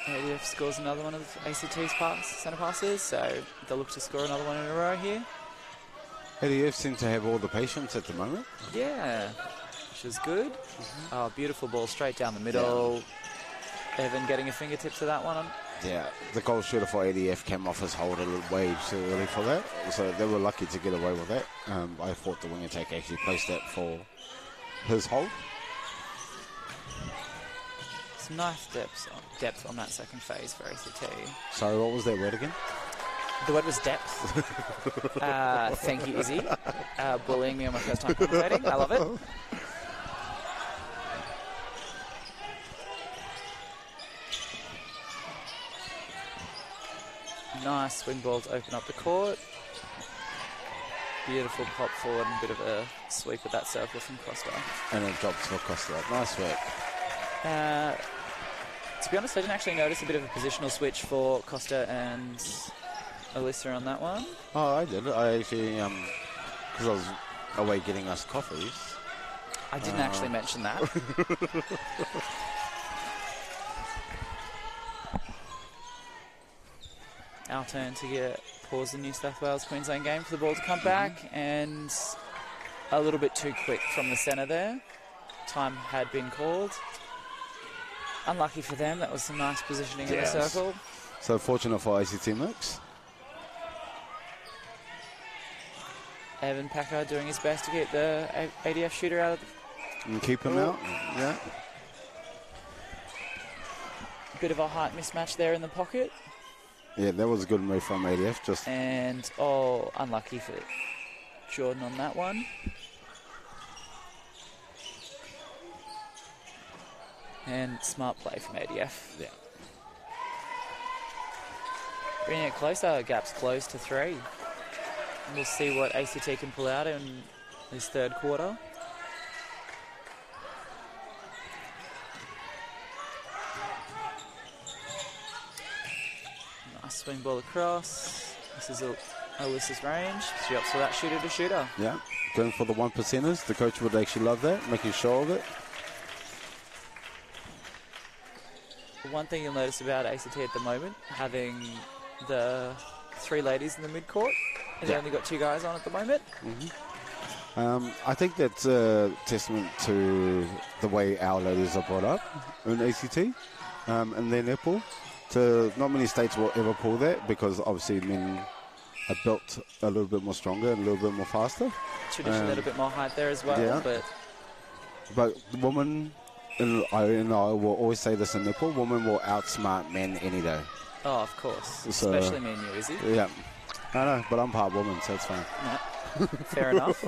ADF scores another one of ACT's centre passes, so they'll look to score another one in a row here. ADF seem to have all the patience at the moment. Yeah, which is good. Oh, beautiful ball straight down the middle. Yeah. Evan getting a fingertip to that one. Yeah, the goal shooter for ADF came off his hold a little way too early for that, so they were lucky to get away with that. I thought the wing attack actually placed that for his hold. Some nice depth on that second phase for ACT. Sorry, what was that word again? The word was depth. Thank you, Izzy. Bullying me on my first time commentating. I love it. Nice swing ball to open up the court. Beautiful pop forward and a bit of a sweep at that circle from Costa. And it drops for Costa. Nice work. To be honest, I didn't actually notice a bit of a positional switch for Costa and Alyssa on that one. Oh, I did. I actually, because I was away getting us coffees. I didn't actually mention that. Our turn to pause the New South Wales Queensland game for the ball to come back, and a little bit too quick from the centre there. Time had been called. Unlucky for them, that was some nice positioning in the circle. So fortunate for ACT Mix. Evan Packer doing his best to get the ADF shooter out of And keep him out. Yeah. a bit of a height mismatch there in the pocket. Yeah, that was a good move from ADF. And, unlucky for Jordan on that one. And smart play from ADF. Yeah. Bringing it closer, gap's close to 3. And we'll see what ACT can pull out in this third quarter. Nice swing ball across. This is Alyssa's range. She opts for that shooter to shooter. Yeah, going for the 1%ers. The coach would actually love that, making sure of it. One thing you'll notice about ACT at the moment, having the 3 ladies in the mid-court, and they've only got 2 guys on at the moment. I think that's a testament to the way our ladies are brought up in ACT and their netball. Not many states will ever pull that because obviously men are built a little bit more stronger and a little bit more faster. Traditionally, a little bit more height there as well. Yeah. But the woman, and I will always say this in netball, women will outsmart men any day. Oh, of course. So, Especially me and you, Izzy. Yeah. I know, but I'm part woman, so it's fine. No. Fair enough.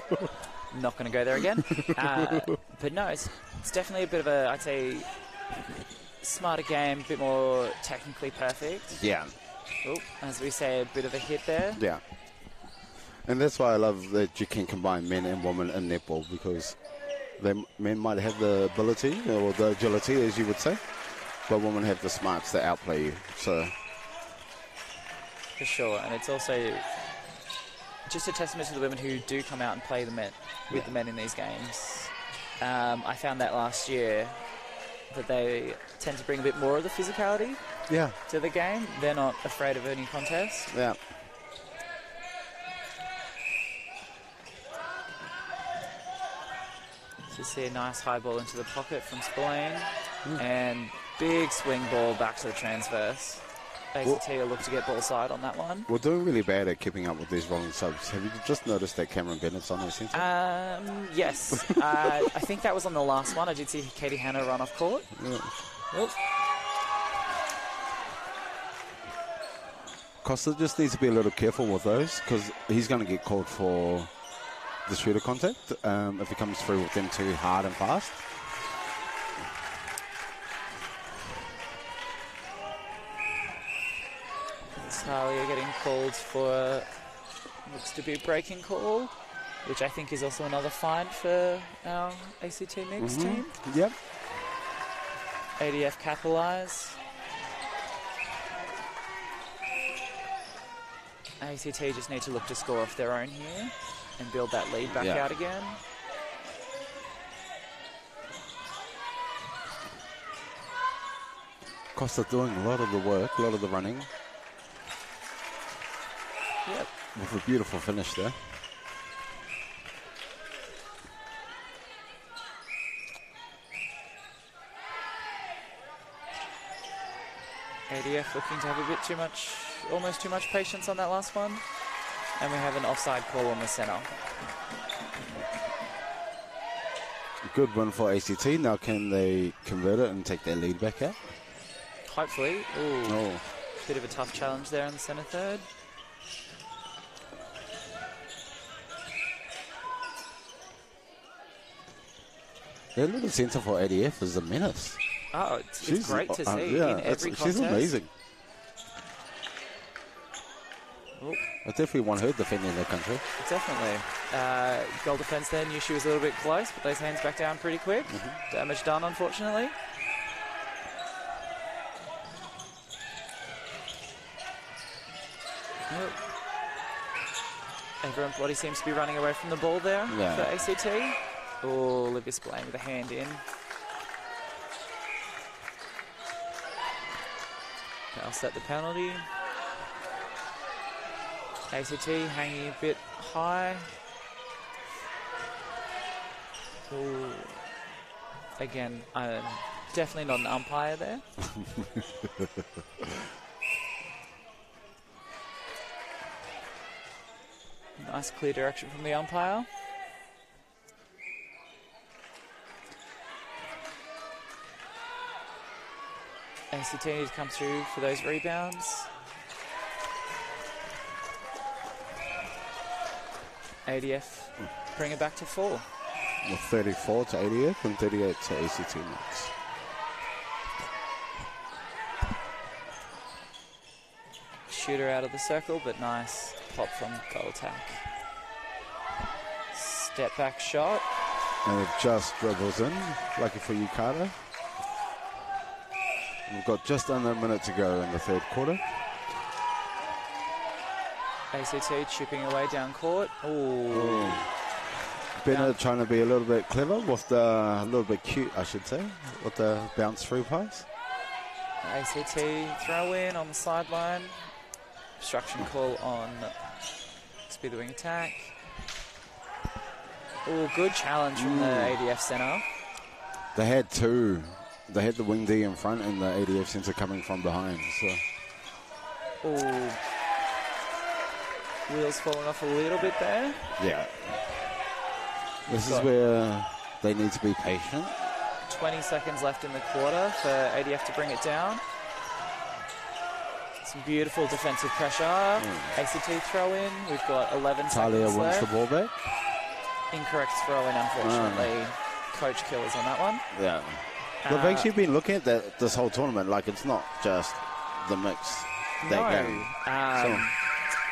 Not going to go there again. But no, it's definitely a bit of a, I'd say, smarter game, a bit more technically perfect. Yeah. Oh, as we say, a bit of a hit there. Yeah. And that's why I love that you can combine men and women in netball because men might have the ability or the agility, as you would say, but women have the smarts to outplay you. So. For sure, and it's also just a testament to the women who do come out and play the men with the men in these games. I found that last year that they tend to bring a bit more of the physicality to the game. They're not afraid of any contest. Yeah. So you see a nice high ball into the pocket from Spillane, and big swing ball back to the transverse. ACT will look to get ball side on that one. We're doing really bad at keeping up with these rolling subs. Have you just noticed that Cameron Bennett's on there since? Yes. I think that was on the last one. I did see Katie Hanna run off court. Yeah. Oops. Costa just needs to be a little careful with those because he's going to get called for the shooter contact if he comes through with them too hard and fast. Talia getting called for looks to be a breaking call, which I think is also another fine for our ACT mix team. Yep. ADF capitalise. ACT just need to look to score off their own here and build that lead back out again. Costa doing a lot of the work, a lot of the running. Yep. With a beautiful finish there. ADF looking to have a bit too much, almost too much patience on that last one. And we have an offside call on the centre. Good win for ACT. Now can they convert it and take their lead back out? Hopefully. Ooh. Oh. Bit of a tough challenge there in the centre third. Their little centre for ADF is a menace. Oh, it's great to see in every contest. She's amazing. Oh. I definitely want her defending their country. Definitely. Goal defence there, knew she was a little bit close, but those hands back down pretty quick. Damage done, unfortunately. Everybody seems to be running away from the ball there for ACT. Oh, Olivia Spillane with a hand in. I'll set the penalty. ACT hanging a bit high. Ooh. Again, I'm definitely not an umpire there. Nice clear direction from the umpire. ACT needs to come through for those rebounds. ADF bring it back to 4. With 34 to ADF and 38 to ACT Mix. Shooter out of the circle, but nice pop from goal attack. Step back shot. And it just dribbles in. Lucky for you, Carter. We've got just under a minute to go in the third quarter. ACT chipping away down court. Ooh. Bennett trying to be a little bit clever with the, a little bit cute, I should say, with the bounce through pass. ACT throw in on the sideline. Obstruction call on speed the wing attack. Oh, good challenge from the ADF centre. They had two They had the wing D in front and the ADF centre coming from behind. So Ooh. Wheels falling off a little bit there. yeah, this is where they need to be patient. 20 seconds left in the quarter for ADF to bring it down. Some beautiful defensive pressure. ACT throw in. We've got 11 Talia seconds wants left. the ball back. Incorrect throw in, unfortunately. Coach killers on that one. Yeah. They've actually been looking at that this whole tournament. Like, it's not just the mix that game.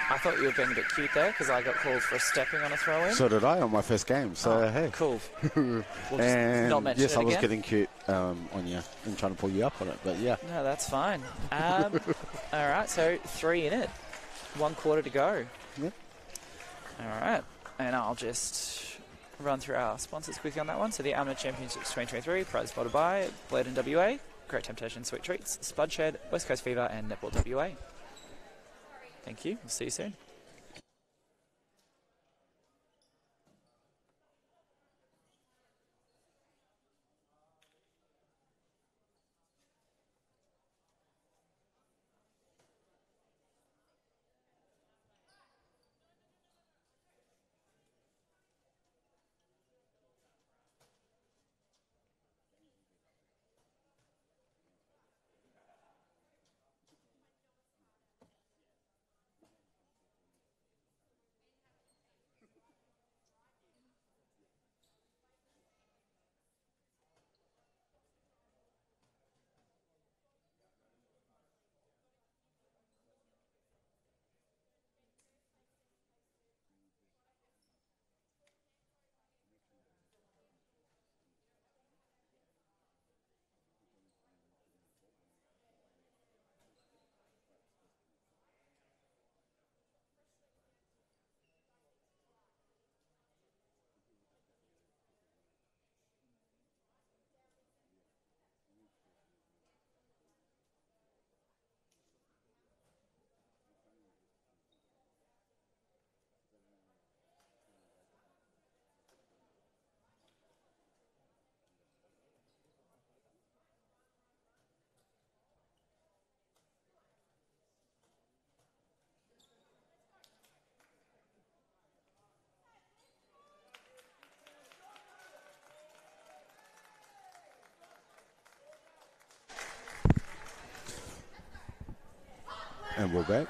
I thought you were being a bit cute there because I got called for stepping on a throw in. So did I on my first game. So, hey. Cool. We'll just And not mention yes, it I was again. getting cute on you and trying to pull you up on it. But yeah. No, that's fine. All right, so 3 in it. 1 quarter to go. Yep. All right, and I'll just run through our sponsors quickly on that one. So the AMMNA Championships 2023, prize spotted by Blade and WA, Great Temptation, Sweet Treats, Spud Shed, West Coast Fever, and Netball WA. Thank you. We'll see you soon. And we're back.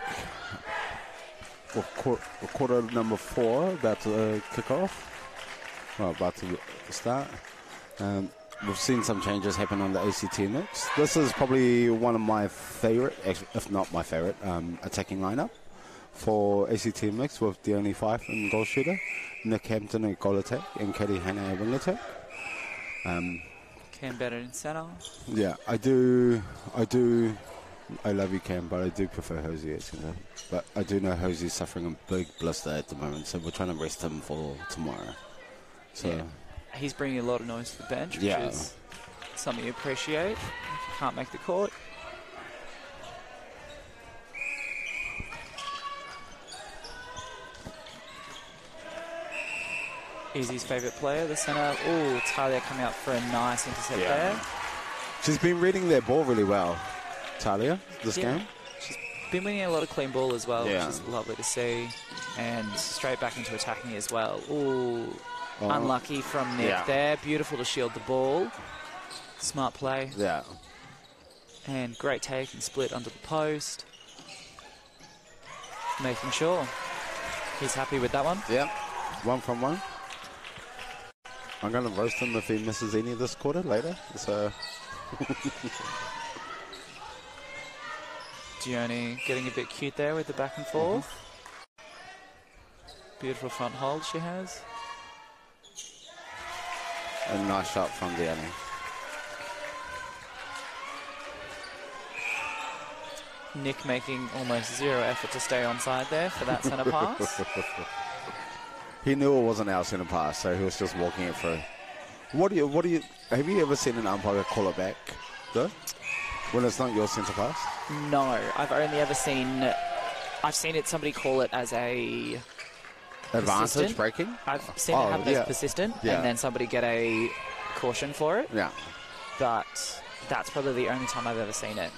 Quarter number 4 about to kick off. Well, about to start. We've seen some changes happen on the ACT mix. This is probably one of my favourite, if not my favourite, attacking lineup for ACT mix, with the only 5 in goal shooter, Nick Hampton at goal attack, and Katie Hannah at wing attack. Cam Bennett in centre. Yeah, I love you, Cam, but I do prefer Hosey at centre. But I do know Hosey's suffering a big blister at the moment, so we're trying to rest him for tomorrow. So Yeah. He's bringing a lot of noise to the bench, which is something you appreciate if you can't make the court. Easy's favourite player, the centre. Oh, Talia coming out for a nice intercept there. she's been reading their ball really well, Talia, this game. She's been winning a lot of clean ball as well, Yeah. which is lovely to see. And straight back into attacking as well. Ooh, unlucky from Nick there. Beautiful to shield the ball. Smart play. Yeah. And great take and split under the post. Making sure he's happy with that one. Yeah. 1 from 1. I'm going to roast him if he misses any this quarter later. So Gioni getting a bit cute there with the back and forth. Beautiful front hold she has. a nice shot from Diani. Nick making almost zero effort to stay onside there for that centre pass. He knew it wasn't our centre pass, so he was just walking it through. Have you ever seen an umpire call it back, though? When it's not your centre pass? No, I've only ever seen... I've seen it, somebody call it as a... Advantage persistent. breaking? I've seen it happen as persistent, Yeah. and then somebody get a caution for it. Yeah. But That's probably the only time I've ever seen it.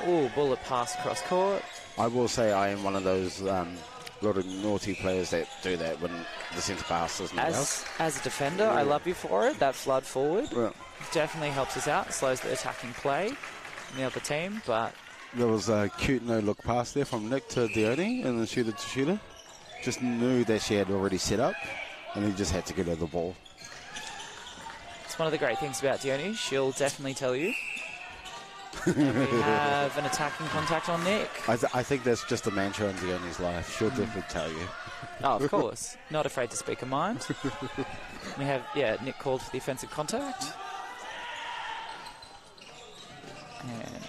Ooh, bullet pass across court. I will say I am one of those lot of naughty players that do that when the centre pass isn't out. As a defender, I love you for it. That flood forward definitely helps us out, slows the attacking play in the other team. But there was a cute no-look pass there from Nick to Dione, and then shooter to shooter. Just knew that she had already set up, and he just had to get her the ball. It's one of the great things about Dione. She'll definitely tell you. And we have an attacking contact on Nick. I think that's just a mantra in Dione's life. She'll definitely tell you. Oh, of course. Not afraid to speak her mind. We have, Nick called for the offensive contact. And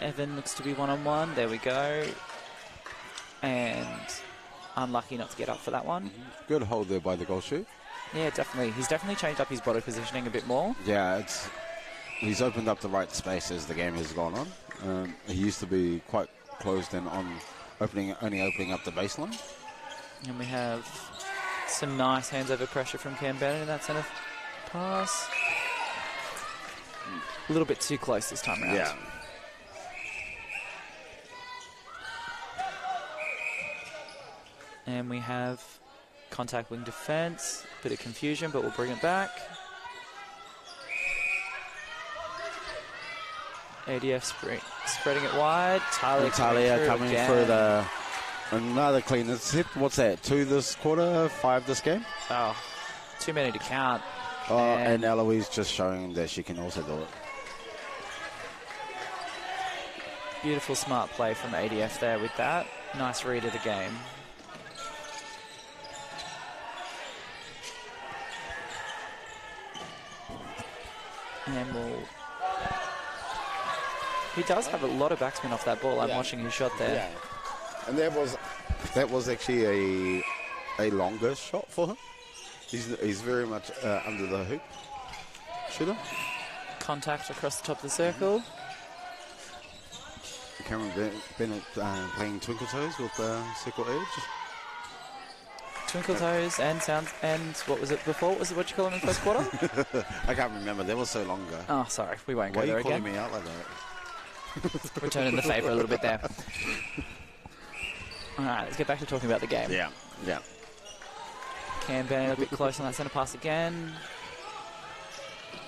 Evan looks to be one-on-one. There we go. And unlucky not to get up for that one. Good hold there by the goal shoot. Yeah, definitely. He's definitely changed up his body positioning a bit more. Yeah, he's opened up the right space as the game has gone on. He used to be quite closed in on only opening up the baseline. And we have some nice hands over pressure from Cam Bennett in that centre pass. A little bit too close this time around. Yeah. And we have contact wing defence. Bit of confusion, but we'll bring it back. ADF spreading it wide. Talia coming through another clean intercept. What's that? 2 this quarter, 5 this game? Oh, too many to count. Oh, and Eloise just showing that she can also do it. Beautiful smart play from ADF there with that. Nice read of the game. And he does have a lot of backspin off that ball. I'm watching his shot there. Yeah. And that was actually a longer shot for him. He's very much under the hoop shooter. Contact across the top of the circle. Cameron Bennett playing Twinkle Toes with circle edge. Twinkle Toes and what was it before? Was it what you call him in the first quarter? I can't remember. That was so long ago. Oh, sorry. We won't go there again. Why are you calling me out like that? Returning the favour a little bit there. All right, let's get back to talking about the game. Yeah. Cam Bennett a bit close on that centre pass again.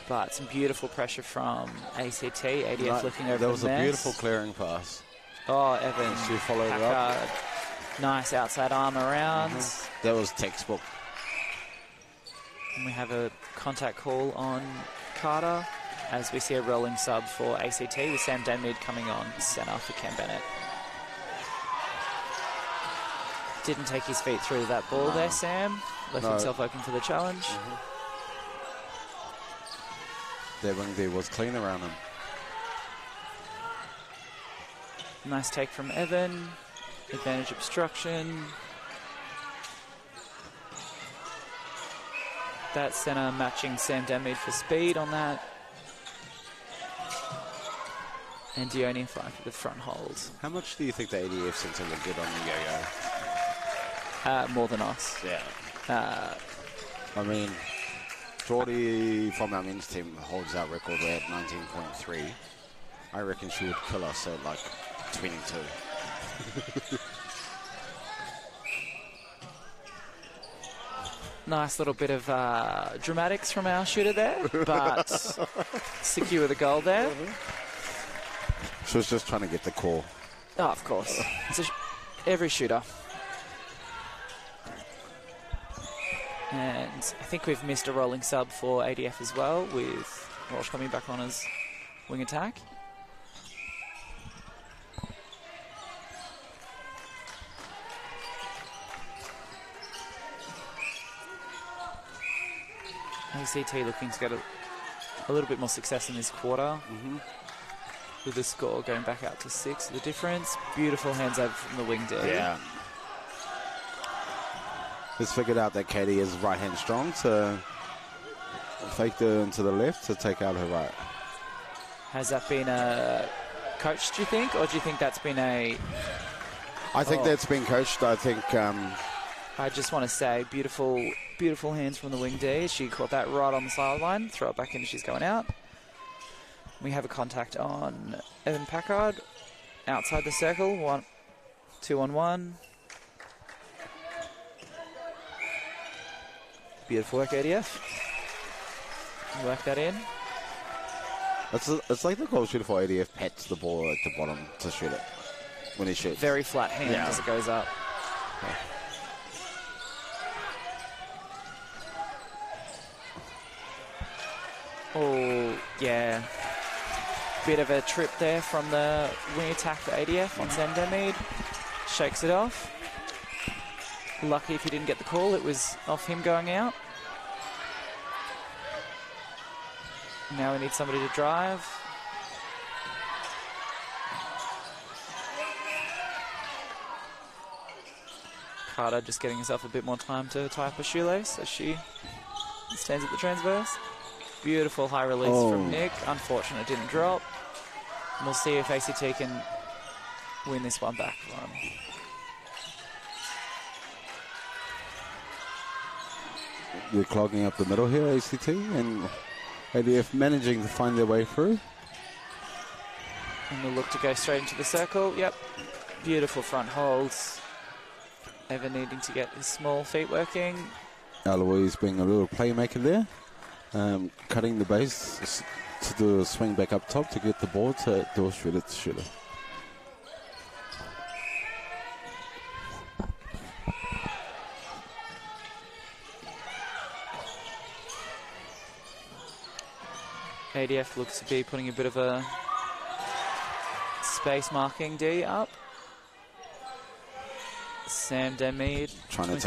But some beautiful pressure from ACT. ADF looking over the mess. That was a beautiful clearing pass. Oh, Evan. She followed it up. Nice outside arm around. That was textbook. And we have a contact call on Carter as we see a rolling sub for ACT with Sam Denmead coming on centre for Cam Bennett. Didn't take his feet through that ball there, Sam. Left himself open for the challenge. Their wing there was clean around him. Nice take from Evan. Advantage obstruction. That centre matching Sam Denmead for speed on that. And Dione flying for the front hold. How much do you think the ADF centre will get on the yo-yo? More than us. Yeah. I mean, Geordie from our men's team holds our record at 19.3. I reckon she would kill us at like 22. Nice little bit of dramatics from our shooter there, but secure the goal there. She was just trying to get the call. Oh, of course. It's every shooter. And I think we've missed a rolling sub for ADF as well, with Walsh coming back on as wing attack. ACT looking to get a little bit more success in this quarter. With the score going back out to 6. The difference. Beautiful hands over from the wing there. Yeah. Just figured out that Katie is right hand strong, so faked her into the left to take out her right. Has that been coached, do you think? Or do you think that's been a... I think that's been coached. I think I just want to say, beautiful, beautiful hands from the wing D. She caught that right on the sideline, throw it back in, she's going out. We have a contact on Evan Packard, outside the circle, 2-on-1. Beautiful work, ADF. Work that in. It's like the goal shooter for ADF pats the ball at the bottom to shoot it when he shoots. Very flat hand Yeah. as it goes up. Oh, yeah. Bit of a trip there from the wing attack for ADF on Sam Demid. Shakes it off. Lucky if he didn't get the call, it was off him going out. Now we need somebody to drive. Carter just getting herself a bit more time to tie up a shoelace as she stands at the transverse. Beautiful high release from Nick. Unfortunate it didn't drop. And we'll see if ACT can win this one back for him. We're clogging up the middle here, ACT, and ADF managing to find their way through. And we'll look to go straight into the circle. Yep. Beautiful front holds. Ever needing to get his small feet working. Eloise being a little playmaker there. Cutting the base to do a swing back up top to get the ball to do a shooter to shooter. ADF looks to be putting a bit of a space marking D up. Sam Demid Trying to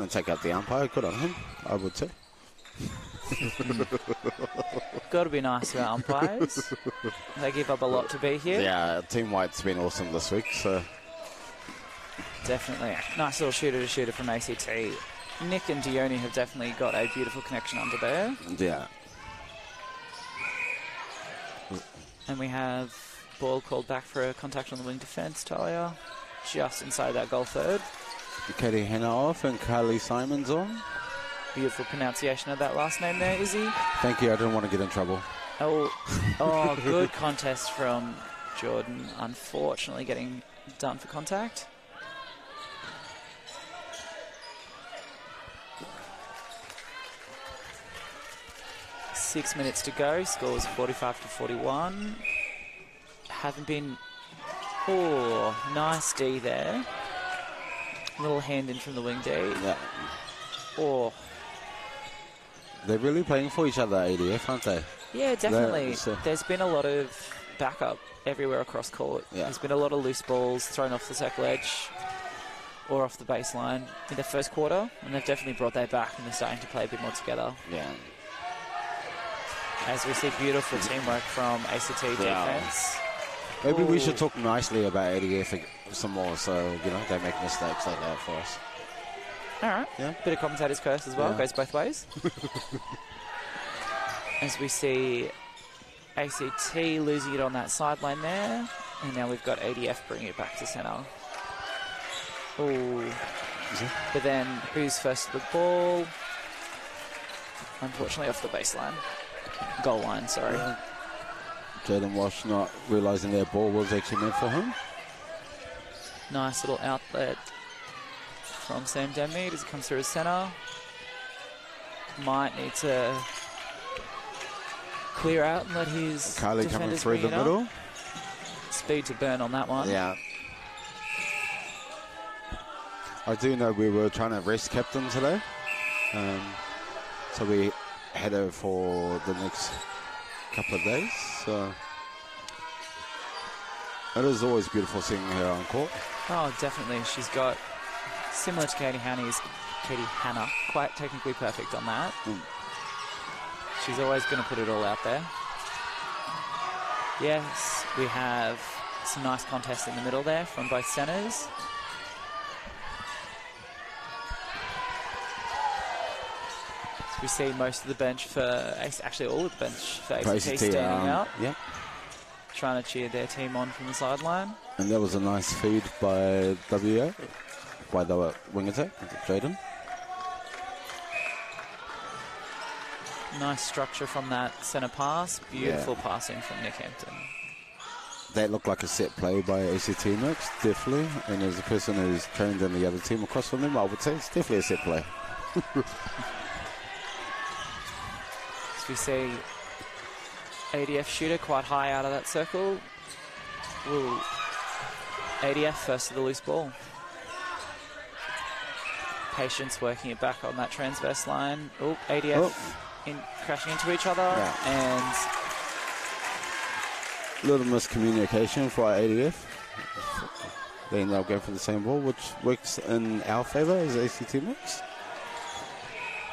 take out the umpire. Good on him, I would say. Got to be nice to our umpires. They give up a lot to be here. Yeah, Team White's been awesome this week, so Definitely. Nice little shooter to shooter from ACT. Nick and Dione have definitely got a beautiful connection under there. yeah. And we have ball called back for a contact on the wing defence, Talia. Just inside that goal third. Katie Hannah off and Carly Simons on. Beautiful pronunciation of that last name there, Izzy. Thank you, I didn't want to get in trouble. Oh, good contest from Jordan. Unfortunately getting done for contact. Six minutes to go. Scores 45-41. Haven't been... Oh, nice D there. Little hand in from the wing D. Yeah. Oh, They're really playing for each other, ADF, aren't they? yeah, definitely. so- There's been a lot of backup everywhere across court. Yeah. There's been a lot of loose balls thrown off the circle edge or off the baseline in the first quarter, and they've definitely brought that back, and they're starting to play a bit more together. Yeah. As we see beautiful teamwork from ACT defence. Maybe we Ooh. should talk nicely about ADF some more, so you know they make mistakes like that for us. All right. Yeah. Bit of commentator's curse as well. Yeah. Goes both ways. As we see ACT losing it on that sideline there. And now we've got ADF bringing it back to centre. Oh. But then who's first to the ball? Unfortunately off the baseline. Goal line, sorry. Jaden Walsh not realising their ball was actually meant for him. Nice little outlet from Sam Demid as it comes through his centre. Might need to clear out and let his Carly coming defenders through bring the it up. middle. Speed to burn on that one. Yeah. I do know we were trying to rest captain today. So we had her for the next couple of days. So it is always beautiful seeing her on court. Oh, definitely. She's got, similar to Katie Hannah, quite technically perfect on that. She's always going to put it all out there. Yes, we have some nice contests in the middle there from both centres. So we see most of the bench for, actually all of the bench for ACT standing out, Yeah. trying to cheer their team on from the sideline. And that was a nice feed by WA. by the wing attack, Jaden. Nice structure from that centre pass. Beautiful passing from Nick Hampton. That looked like a set play by ACT Mix, definitely. And as a person who's trained in the other team across from them, I would say it's definitely a set play. As we see ADF shooter quite high out of that circle. Ooh. ADF first to the loose ball. Patience working it back on that transverse line. Oh, ADF crashing into each other. And a little miscommunication for our ADF. They end up going for the same ball, which works in our favour as ACT Mix.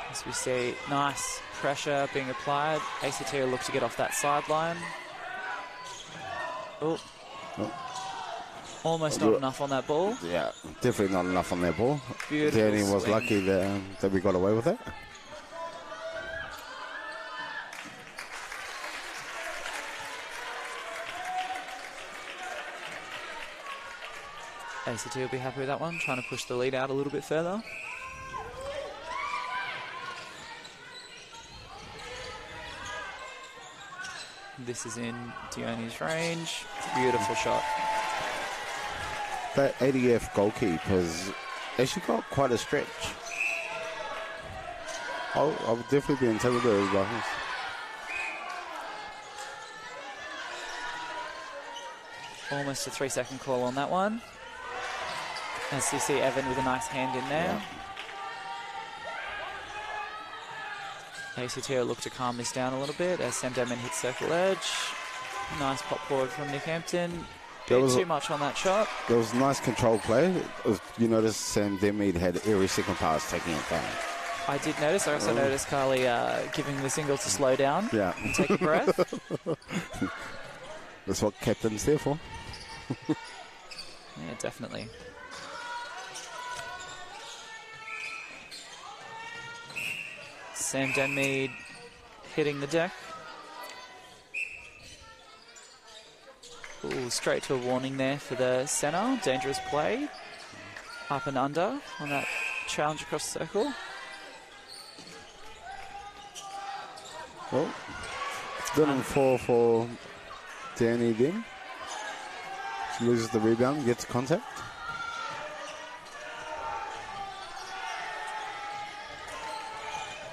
As we see, nice pressure being applied. ACT will look to get off that sideline. Oh. Almost not enough on that ball. Yeah, definitely not enough on that ball. Beautiful Danny was swing. lucky that we got away with it. ACT will be happy with that one, trying to push the lead out a little bit further. This is in Dioni's range. Beautiful shot. That ADF goalkeeper has actually got quite a stretch. I would definitely be intimidated by him. Almost a 3-second call on that one. As you see Evan with a nice hand in there. Yeah. ACT will look to calm this down a little bit as Sam Denman hits circle edge. Nice pop forward from Nick Hampton. Bit too much on that shot. There was a nice control play. You notice Sam Denman had every second pass taking it down. I did notice. I also noticed Carly giving the single to slow down. Yeah. And take a breath. That's what captain's there for. Yeah, definitely. Sam Denmead hitting the deck. Ooh, straight to a warning there for the centre. Dangerous play. Up and under on that challenge across the circle. Well, didn't fall for Danny then. She loses the rebound, gets contact.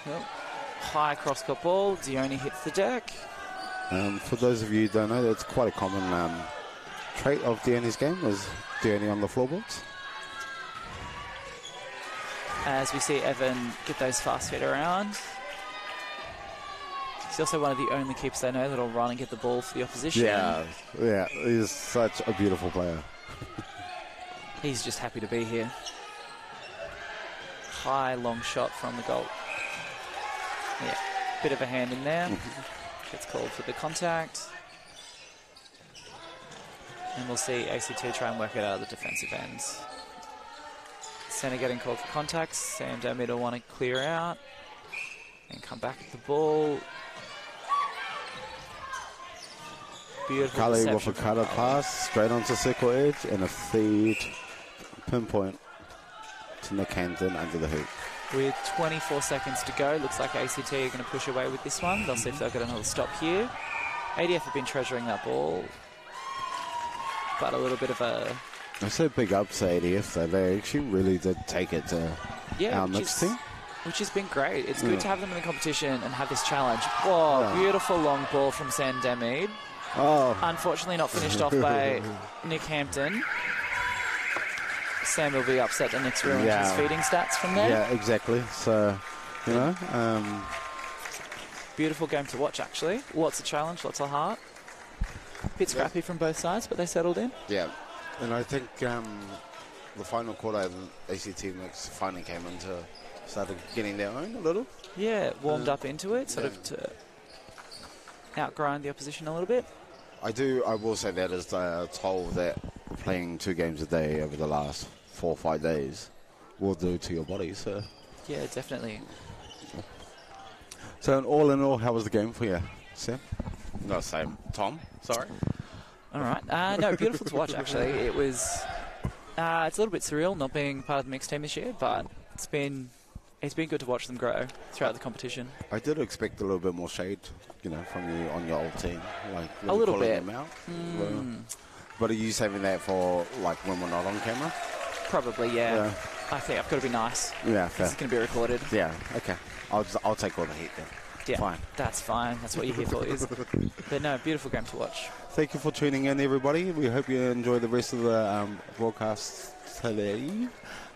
Well, high cross-court ball. Dioni hits the deck. For those of you who don't know, that's quite a common trait of Dioni's game, is Dioni on the floorboards. As we see Evan get those fast feet around. He's also one of the only keepers they know that'll run and get the ball for the opposition. Yeah, he's such a beautiful player. He's just happy to be here. High, long shot from the goal. Yeah, bit of a hand in there. Gets called for the contact. And we'll see ACT try and work it out of the defensive ends. Centre getting called for contact. Sam Denmead will want to clear out and come back with the ball. Beautiful Carly with a reception cutter pass, straight onto circle edge, and a feed pinpoint to Nick Hampton under the hoop. With 24 seconds to go, looks like ACT are going to push away with this one. They'll see if they'll get another stop here. ADF have been treasuring that ball, but a little bit of a... I say big ups to ADF, though. They actually really did take it to our mixed team. Which has been great. It's good to have them in the competition and have this challenge. Whoa, beautiful long ball from Sam Denmead. Unfortunately not finished off by Nick Hampton. Sam will be upset the next round his feeding stats from there. Yeah, exactly. So, you know. Beautiful game to watch, actually. Lots of challenge, lots of heart. Bit scrappy from both sides, but they settled in. Yeah. And I think the final quarter, the ACT Mix finally came into, started getting their own a little. Yeah, warmed up into it, sort of to outgrind the opposition a little bit. I will say that is the toll that playing 2 games a day over the last 4 or 5 days will do to your body. So yeah, definitely. So all in all, how was the game for you, Sam? No, Sam. Tom, sorry. All right. No, beautiful to watch, actually. It was It's a little bit surreal not being part of the mixed team this year, but it's been good to watch them grow throughout the competition. I did expect a little bit more shade, from you on your old team, like A little calling bit. them out. But are you saving that for like when we're not on camera? Probably, yeah. I think I've got to be nice. Yeah, fair. It's going to be recorded. Yeah, okay. I'll take all the heat then. Yeah, Fine. That's fine. That's what you're here for, is. But no, beautiful game to watch. Thank you for tuning in, everybody. We hope you enjoy the rest of the broadcast today.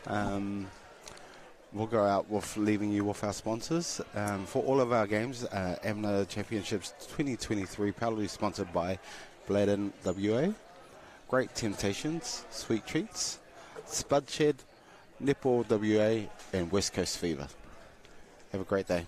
We'll go out with leaving you with our sponsors. For all of our games, AMMNA Championships 2023, proudly sponsored by Bladen WA, Great Temptations, Sweet Treats, Spudshed, Netball WA, and West Coast Fever. Have a great day.